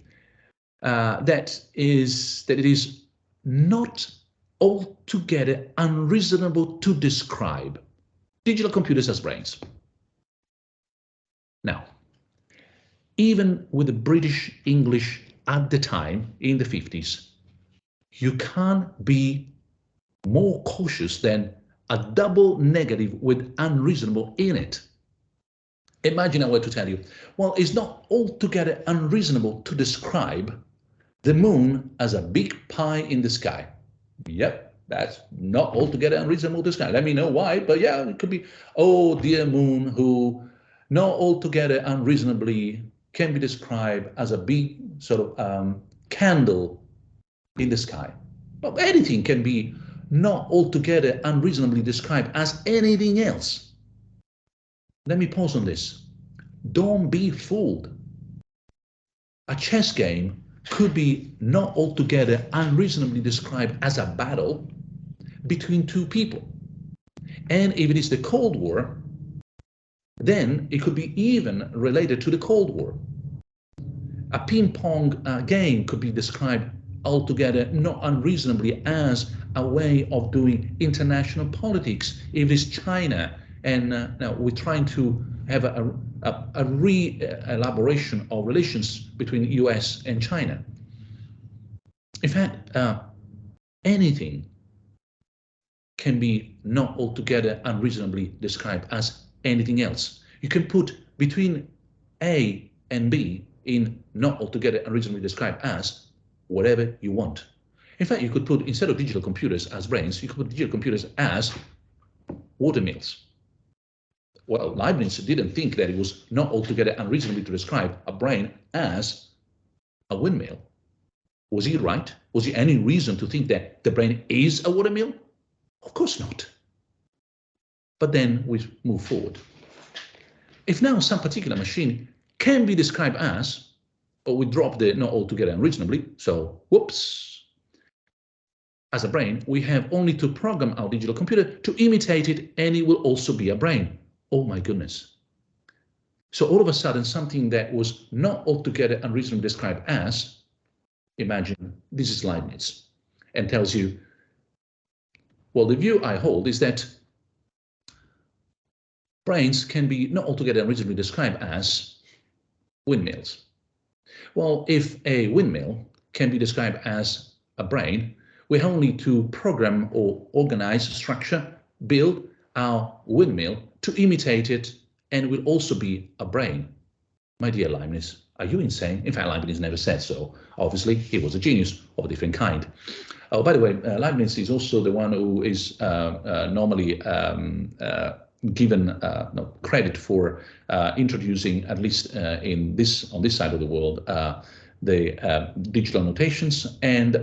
that it is not altogether unreasonable to describe digital computers as brains. Now, even with the British English at the time, in the 50s, you can't be more cautious than a double negative with unreasonable in it. Imagine I were to tell you, well, it's not altogether unreasonable to describe the moon as a big pie in the sky. Yep, that's not altogether unreasonable to describe. Let me know why, but yeah, it could be, oh, dear moon, who not altogether unreasonably can be described as a big sort of candle in the sky. Well, anything can be not altogether unreasonably described as anything else. Let me pause on this. Don't be fooled. A chess game could be not altogether unreasonably described as a battle between two people. And if it is the Cold War, then it could be even related to the Cold War. A ping pong game could be described altogether not unreasonably as a way of doing international politics. If it is China, and now we're trying to have a re-elaboration of relations between the US and China. In fact, anything can be not altogether unreasonably described as anything else. You can put between A and B in not altogether unreasonably described as whatever you want. In fact, you could put, instead of digital computers as brains, you could put digital computers as watermills. Well, Leibniz didn't think that it was not altogether unreasonably to describe a brain as a windmill. Was he right? Was there any reason to think that the brain is a watermill? Of course not. But then we move forward. If now some particular machine can be described as, or we drop the not altogether unreasonably, so whoops, as a brain, we have only to program our digital computer to imitate it, and it will also be a brain. Oh my goodness. So all of a sudden, something that was not altogether unreasonably described as, imagine this is Leibniz, and tells you, well, the view I hold is that brains can be not altogether unreasonably described as windmills. Well, if a windmill can be described as a brain, we have only to program or organize, structure, build our windmill to imitate it, and it will also be a brain. My dear Leibniz, are you insane? In fact, Leibniz never said so. Obviously, he was a genius of a different kind. Oh, by the way, Leibniz is also the one who is normally given credit for introducing, at least on this side of the world, the digital notations and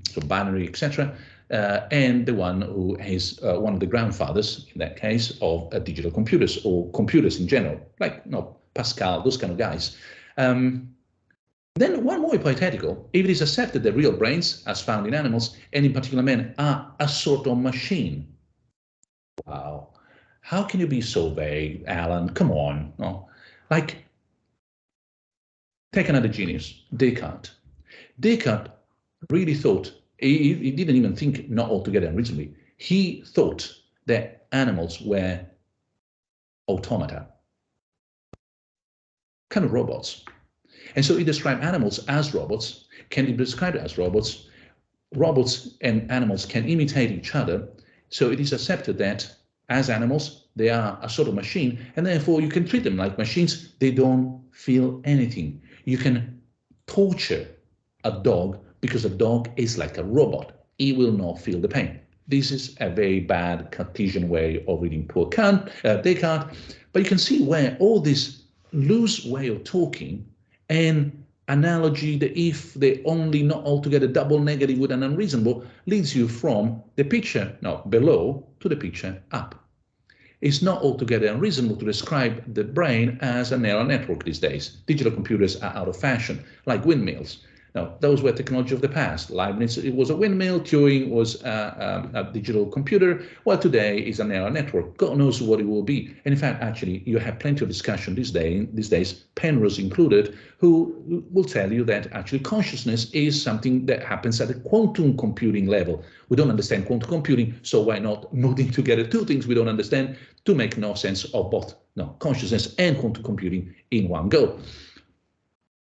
so binary, etc. And the one who is one of the grandfathers, in that case, of digital computers or computers in general, like Pascal, those kind of guys. Then one more hypothetical: if it is accepted that real brains, as found in animals, and in particular men, are a sort of machine. Wow, how can you be so vague, Alan? Come on, no? Like, take another genius, Descartes. Descartes really thought, he didn't even think not altogether unreasonably, he thought that animals were automata, kind of robots. And so he described animals as robots, can be described as robots. Robots and animals can imitate each other. So it is accepted that as animals, they are a sort of machine, and therefore you can treat them like machines. They don't feel anything. You can torture a dog because a dog is like a robot. He will not feel the pain. This is a very bad Cartesian way of reading poor Descartes, but you can see where all this loose way of talking and analogy, that if they only not altogether double negative with an unreasonable, leads you from the picture below to the picture up. It's not altogether unreasonable to describe the brain as a neural network these days. Digital computers are out of fashion, like windmills. Now, those were technology of the past. Leibniz, it was a windmill. Turing was a digital computer. Well, today is a neural network. God knows what it will be. And in fact, actually, you have plenty of discussion these days, Penrose included, who will tell you that actually consciousness is something that happens at the quantum computing level. We don't understand quantum computing, so why not moving together two things we don't understand to make no sense of both consciousness and quantum computing in one go.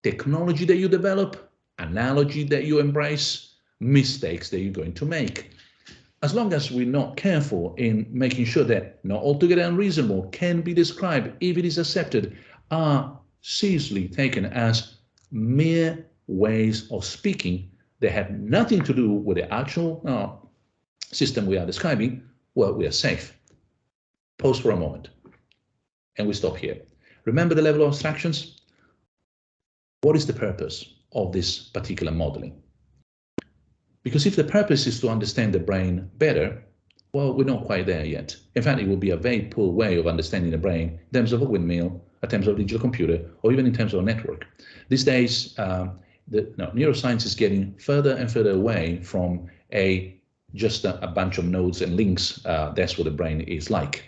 Technology that you develop, analogy that you embrace, mistakes that you're going to make. as long as we're not careful in making sure that not altogether unreasonable can be described, if it is accepted, are seriously taken as mere ways of speaking that have nothing to do with the actual system we are describing, well, we are safe. Pause for a moment, and we stop here. Remember the level of abstractions? What is the purpose of this particular modeling? Because if the purpose is to understand the brain better, well, we're not quite there yet. In fact, it will be a very poor way of understanding the brain in terms of a windmill, in terms of a digital computer, or even in terms of a network. These days, neuroscience is getting further and further away from just a bunch of nodes and links. That's what the brain is like.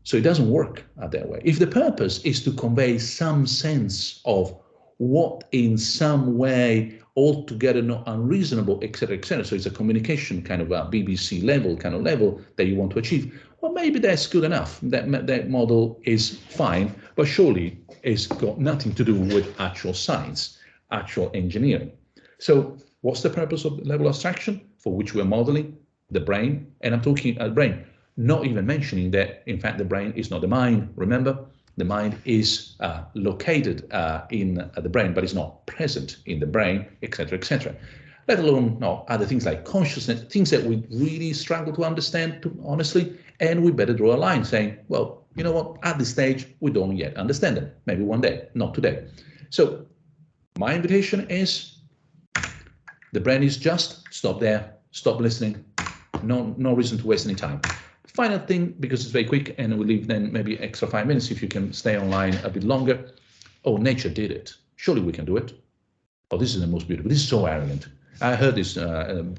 So it doesn't work that way. If the purpose is to convey some sense of what in some way altogether not unreasonable, etc., so it's a communication kind of a BBC level kind of level that you want to achieve, well, maybe that's good enough. That model is fine, but surely it's got nothing to do with actual science, actual engineering. So what's the purpose of the level of abstraction for which we're modeling? The brain, and I'm talking brain, not even mentioning that, in fact, the brain is not the mind. Remember, the mind is located in the brain, but it's not present in the brain, etc., etc. Let alone other things like consciousness, things that we really struggle to understand, honestly, and we better draw a line saying, well, you know what, at this stage, we don't yet understand them. Maybe one day, not today. So my invitation is, the brain is just stop there, stop listening, no reason to waste any time. Final thing, because it's very quick and we'll leave then maybe extra 5 minutes if you can stay online a bit longer. Oh, nature did it. Surely we can do it. Oh, this is the most beautiful. This is so arrogant. I heard this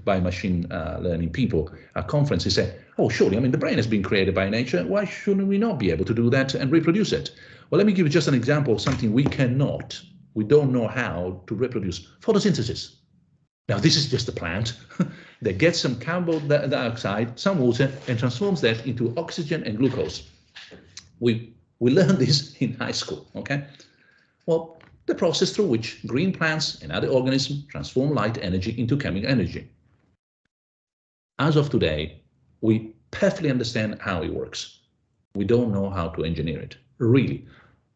by machine learning people at conference. They say, oh, surely, I mean, the brain has been created by nature. Why shouldn't we not be able to do that and reproduce it? Well, let me give you just an example of something we don't know how to reproduce. Photosynthesis. Now, this is just a plant that gets some carbon dioxide, some water, and transforms that into oxygen and glucose. We learned this in high school, okay? Well, the process through which green plants and other organisms transform light energy into chemical energy. As of today, we perfectly understand how it works. We don't know how to engineer it, really.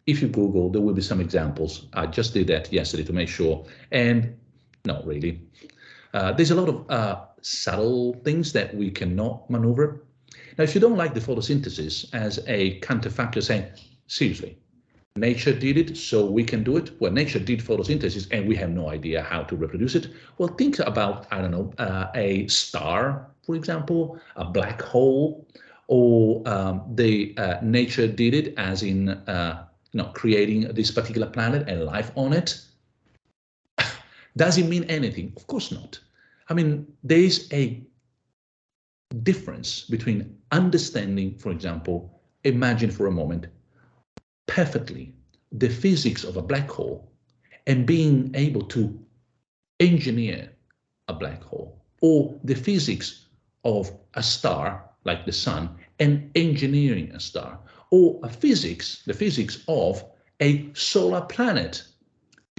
If you Google, there will be some examples. I just did that yesterday to make sure, and not really. There's a lot of subtle things that we cannot maneuver. Now, if you don't like the photosynthesis as a counterfactor saying, seriously, nature did it, so we can do it. Well, nature did photosynthesis and we have no idea how to reproduce it. Well, think about, I don't know, a star, for example, a black hole, or nature did it as in creating this particular planet and life on it. Does it mean anything? Of course not. I mean, there is a difference between understanding, for example, imagine for a moment, perfectly the physics of a black hole and being able to engineer a black hole, or the physics of a star like the sun and engineering a star, or the physics of a solar planet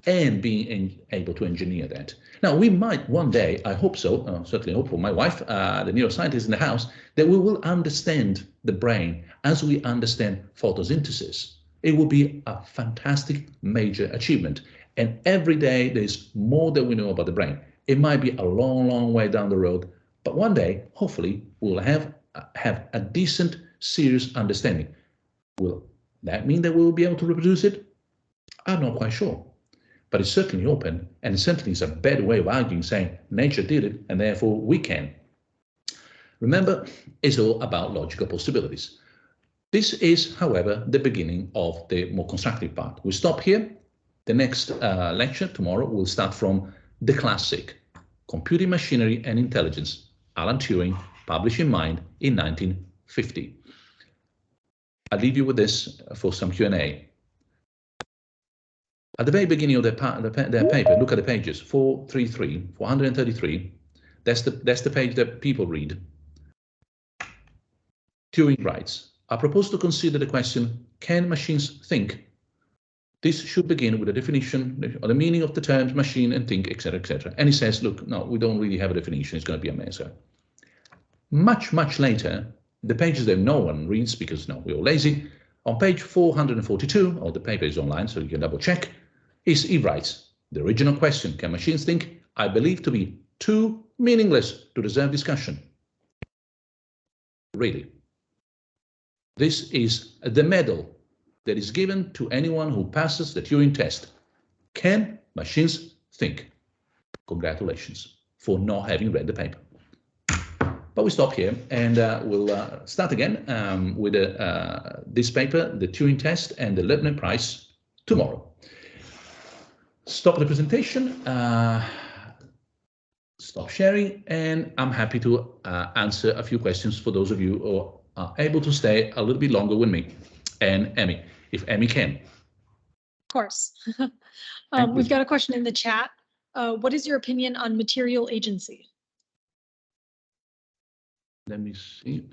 and being able to engineer that. Now, we might one day, I hope so, certainly hope for my wife, the neuroscientist in the house, that we will understand the brain as we understand photosynthesis. It will be a fantastic major achievement. And every day there's more that we know about the brain. It might be a long, long way down the road, but one day, hopefully, we'll have a decent, serious understanding. Will that mean that we will be able to reproduce it? I'm not quite sure. But it's certainly open, and it certainly is a bad way of arguing, saying nature did it, and therefore we can. Remember, it's all about logical possibilities. This is, however, the beginning of the more constructive part. We stop here. The next lecture tomorrow will start from the classic, Computing Machinery and Intelligence, Alan Turing, published in Mind in 1950. I'll leave you with this for some Q&A. At the very beginning of their paper, look at the pages, 433. That's the page that people read. Turing writes, I propose to consider the question, can machines think? This should begin with a definition of the meaning of the terms machine and think, etc., etc. And he says, look, no, we don't really have a definition. It's going to be a mess. Much, much later, the pages that no one reads because no, we're all lazy, on page 442, or the paper is online, so you can double check, he writes, the original question, can machines think, I believe to be too meaningless to deserve discussion. Really. This is the medal that is given to anyone who passes the Turing test. Can machines think? Congratulations for not having read the paper. But we stop here and we'll start again with this paper, the Turing test and the Leibniz Prize tomorrow. Stop the presentation, stop sharing, and I'm happy to answer a few questions for those of you who are able to stay a little bit longer with me and Emmy, if Emmy can. Of course. We've got a question in the chat. What is your opinion on material agency? Let me see.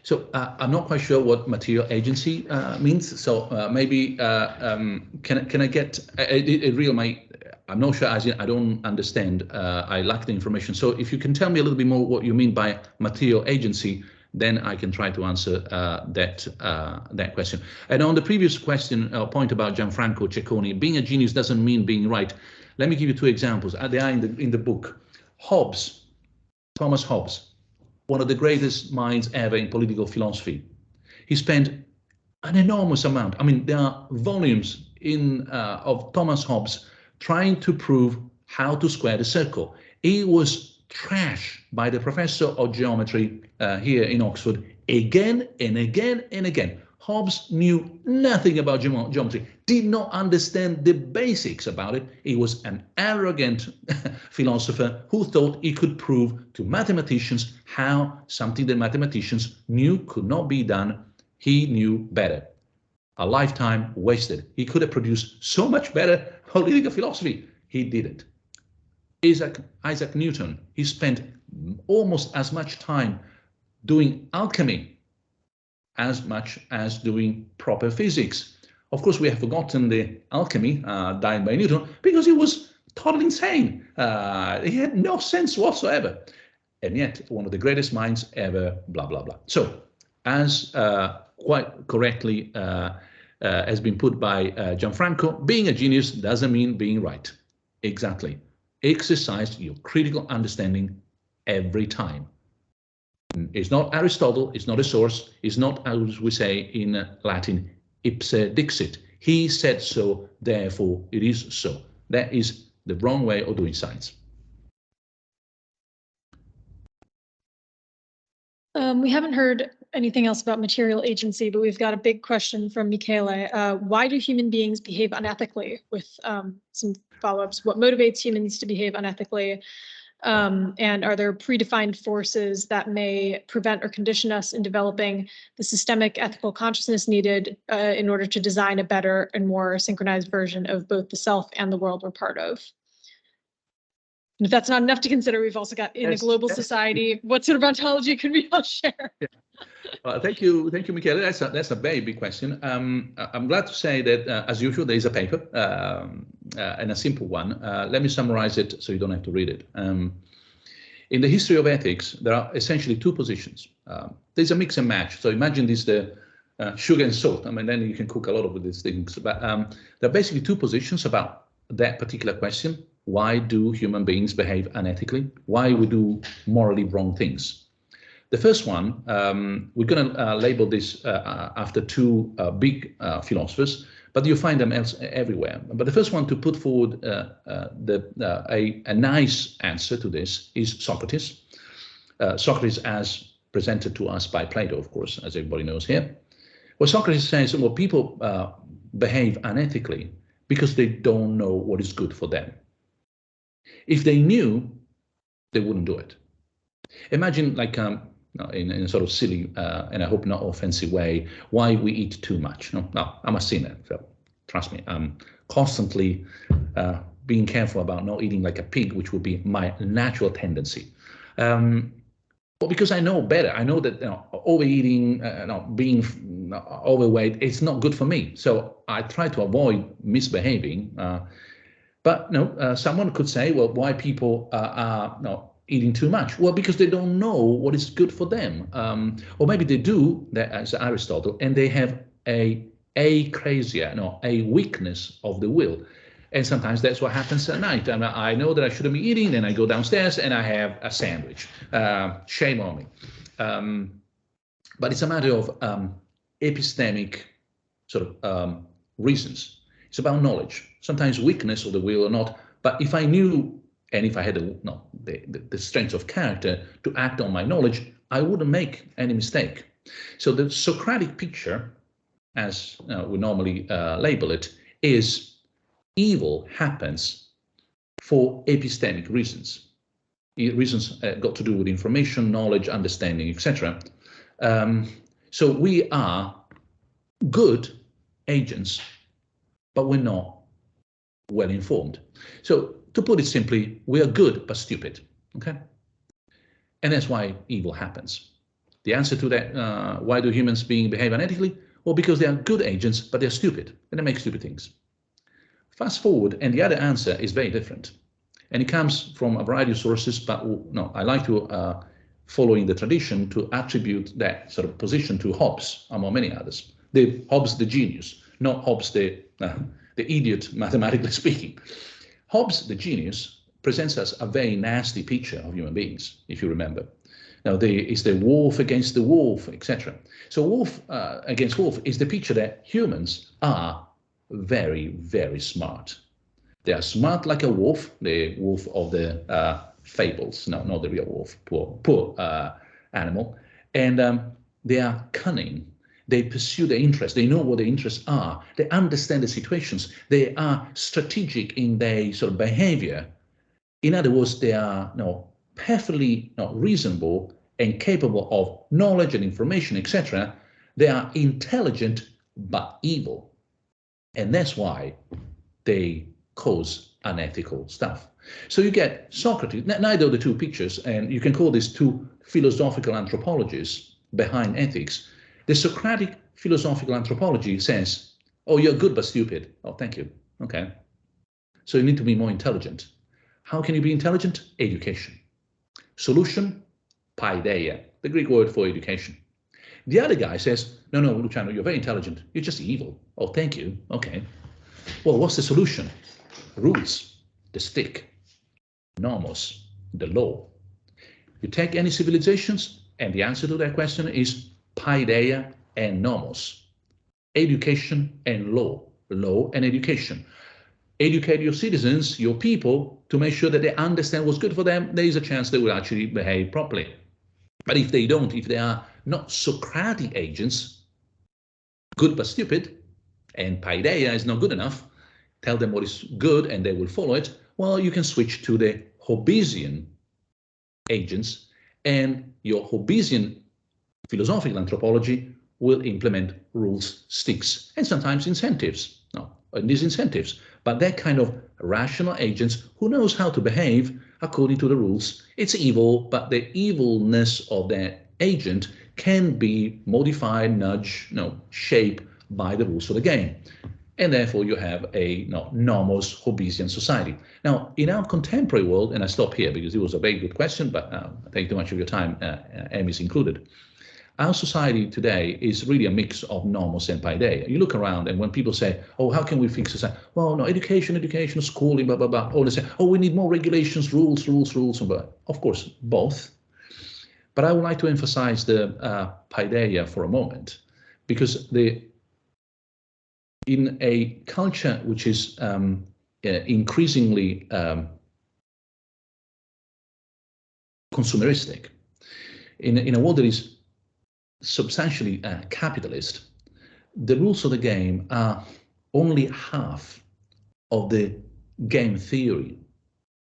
So I'm not quite sure what material agency means. So maybe can I get a real I'm not sure, as in I don't understand. I lack the information. So if you can tell me a little bit more what you mean by material agency, then I can try to answer that question. And on the previous question, point about Gianfranco Cecconi, being a genius doesn't mean being right. Let me give you two examples. They are in the book. Hobbes, Thomas Hobbes, one of the greatest minds ever in political philosophy. He spent an enormous amount. I mean, there are volumes of Thomas Hobbes trying to prove how to square the circle. He was trashed by the professor of geometry here in Oxford again and again and again. Hobbes knew nothing about geometry, did not understand the basics about it. He was an arrogant philosopher who thought he could prove to mathematicians how something that mathematicians knew could not be done. He knew better. A lifetime wasted. He could have produced so much better political philosophy. He didn't. Isaac Newton, he spent almost as much time doing alchemy as much as doing proper physics. Of course, we have forgotten the alchemy done by Newton because he was totally insane. He had no sense whatsoever. And yet, one of the greatest minds ever, blah, blah, blah. So, as quite correctly has been put by Gianfranco, being a genius doesn't mean being right. Exactly. Exercise your critical understanding every time. It's not Aristotle, it's not a source, it's not, as we say in Latin, ipse dixit. He said so, therefore it is so. That is the wrong way of doing science. We haven't heard anything else about material agency, but we've got a big question from Michele. Why do human beings behave unethically? With some follow-ups. What motivates humans to behave unethically? And are there predefined forces that may prevent or condition us in developing the systemic ethical consciousness needed in order to design a better and more synchronized version of both the self and the world we're part of? And if that's not enough to consider, we've also got in a global society, what sort of ontology can we all share? Yeah. Well, thank you, Michele. That's a very big question. I'm glad to say that, as usual, there is a paper and a simple one. Let me summarize it so you don't have to read it. In the history of ethics, there are essentially two positions. There's a mix and match. So imagine this the sugar and salt. I mean, then you can cook a lot of these things. But there are basically two positions about that particular question. Why do human beings behave unethically? Why we do morally wrong things? The first one, we're going to label this after two big philosophers, but you find them everywhere. But the first one to put forward a nice answer to this is Socrates. Socrates as presented to us by Plato, of course, as everybody knows here. Well, Socrates says, well, people behave unethically because they don't know what is good for them. If they knew, they wouldn't do it. Imagine, like, in a sort of silly and I hope not offensive way, why we eat too much. No, I'm a sinner, so trust me. I'm constantly being careful about not eating like a pig, which would be my natural tendency. Well, because I know better. I know that overeating, being overweight, it's not good for me. So I try to avoid misbehaving. But no, someone could say, well, why people are not eating too much? Well, because they don't know what is good for them. Or maybe they do, as Aristotle, and they have a acrasia, no, a weakness of the will. And sometimes that's what happens at night. And I know that I shouldn't be eating, then I go downstairs and I have a sandwich. Shame on me. But it's a matter of epistemic sort of reasons. It's about knowledge. Sometimes weakness of the will or not. But if I knew, and if I had the strength of character to act on my knowledge, I wouldn't make any mistake. So the Socratic picture, as we normally label it, is evil happens for epistemic reasons. Reasons got to do with information, knowledge, understanding, etc. So we are good agents, but we're not well informed. So to put it simply, we are good but stupid, okay? And that's why evil happens. The answer to that, why do humans behave unethically? Well, because they are good agents, but they're stupid, and they make stupid things. Fast forward, and the other answer is very different. And it comes from a variety of sources, but no, I like to, following the tradition, to attribute that sort of position to Hobbes, among many others. Hobbes the genius, not Hobbes the idiot, mathematically speaking. Hobbes the genius presents us a very nasty picture of human beings, if you remember. Now, it's the wolf against the wolf, etc. So wolf against wolf is the picture that humans are very, very smart. They are smart like a wolf, the wolf of the fables, no, not the real wolf, poor animal. And they are cunning. They pursue their interests. They know what their interests are. They understand the situations. They are strategic in their sort of behavior. In other words, they are perfectly reasonable and capable of knowledge and information, etc. They are intelligent but evil. And that's why they cause unethical stuff. So you get Socrates, neither of the two pictures, and you can call these two philosophical anthropologies behind ethics. The Socratic philosophical anthropology says, oh, you're good but stupid. Oh, thank you. Okay. So you need to be more intelligent. How can you be intelligent? Education. Solution? Paideia, the Greek word for education. The other guy says, no, Luciano, you're very intelligent. You're just evil. Oh, thank you. Okay. Well, what's the solution? Rules, the stick. Nomos, the law. You take any civilizations, and the answer to that question is paideia and nomos. Education and law. Law and education. Educate your citizens, your people, to make sure that they understand what's good for them. There is a chance they will actually behave properly. But if they don't, if they are not Socratic agents, good but stupid, and paideia is not good enough, tell them what is good and they will follow it, well, you can switch to the Hobbesian agents, and your Hobbesian philosophical anthropology will implement rules, sticks, and sometimes incentives. And these incentives, but that kind of rational agents who knows how to behave according to the rules. It's evil, but the evilness of that agent can be modified, nudged, shaped by the rules of the game. And therefore you have a nomos Hobbesian society. Now, in our contemporary world, and I stop here because it was a very good question, but I take too much of your time, Emmy's included. Our society today is really a mix of nomos and paideia. You look around, and when people say, oh, how can we fix society? Well, no, education, schooling, blah, blah, blah. Or they say, oh, we need more regulations, rules. But of course, both. But I would like to emphasize the paideia for a moment, because in a culture which is increasingly consumeristic, in a world that is substantially capitalist, the rules of the game are only half of the game theory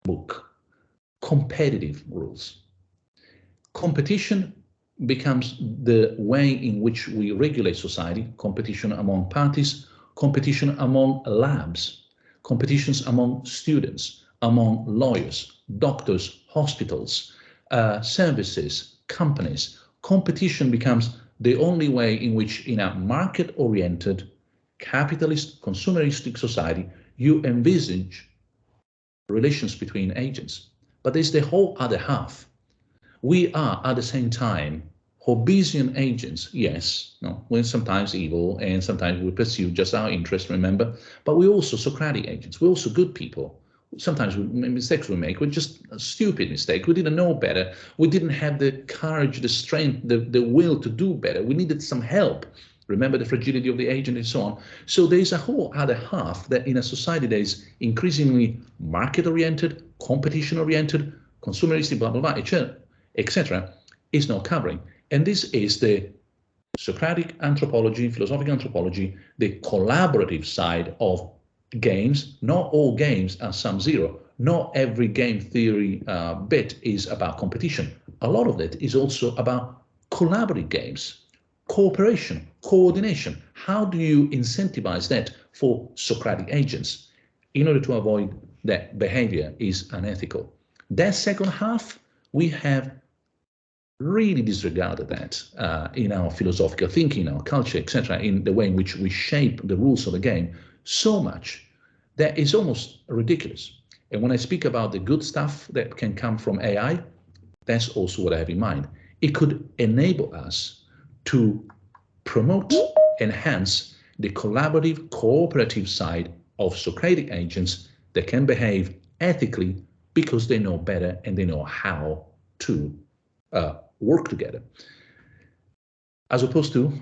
book. Competitive rules. Competition becomes the way in which we regulate society, competition among parties, competition among labs, competitions among students, among lawyers, doctors, hospitals, services, companies. Competition becomes the only way in which, in a market-oriented, capitalist, consumeristic society, you envisage relations between agents. But there's the whole other half. We are at the same time Hobbesian agents, yes, no, we're sometimes evil and sometimes we pursue just our interest, remember, but we're also Socratic agents. We're also good people. Sometimes mistakes we make, we're just a stupid mistake. We didn't know better. We didn't have the courage, the strength, the will to do better. We needed some help. Remember the fragility of the agent and so on. So there's a whole other half that in a society that is increasingly market-oriented, competition-oriented, consumeristic, blah, blah, blah, etc., is not covering. And this is the Socratic anthropology, philosophical anthropology, the collaborative side of games. Not all games are sum zero. Not every game theory bit is about competition. A lot of it is also about collaborative games, cooperation, coordination. How do you incentivize that for Socratic agents in order to avoid that behavior is unethical? That second half, we have really disregarded that in our philosophical thinking, our culture, etc., in the way in which we shape the rules of the game so much that it's almost ridiculous. And when I speak about the good stuff that can come from AI, that's also what I have in mind. It could enable us to promote, enhance the collaborative, cooperative side of Socratic agents that can behave ethically because they know better and they know how to work together, as opposed to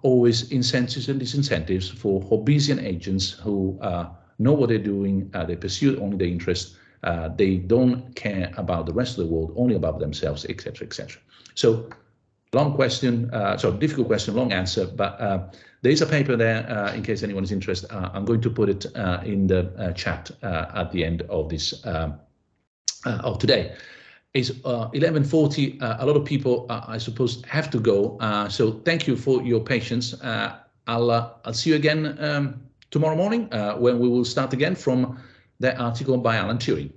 always incentives and disincentives for Hobbesian agents who know what they're doing, they pursue only their interest, they don't care about the rest of the world, only about themselves, etc., etc. So, long question, difficult question, long answer, but there is a paper there in case anyone is interested. I'm going to put it in the chat at the end of this of today. It's 11:40. A lot of people, I suppose, have to go. So thank you for your patience. I'll see you again tomorrow morning when we will start again from that article by Alan Turing.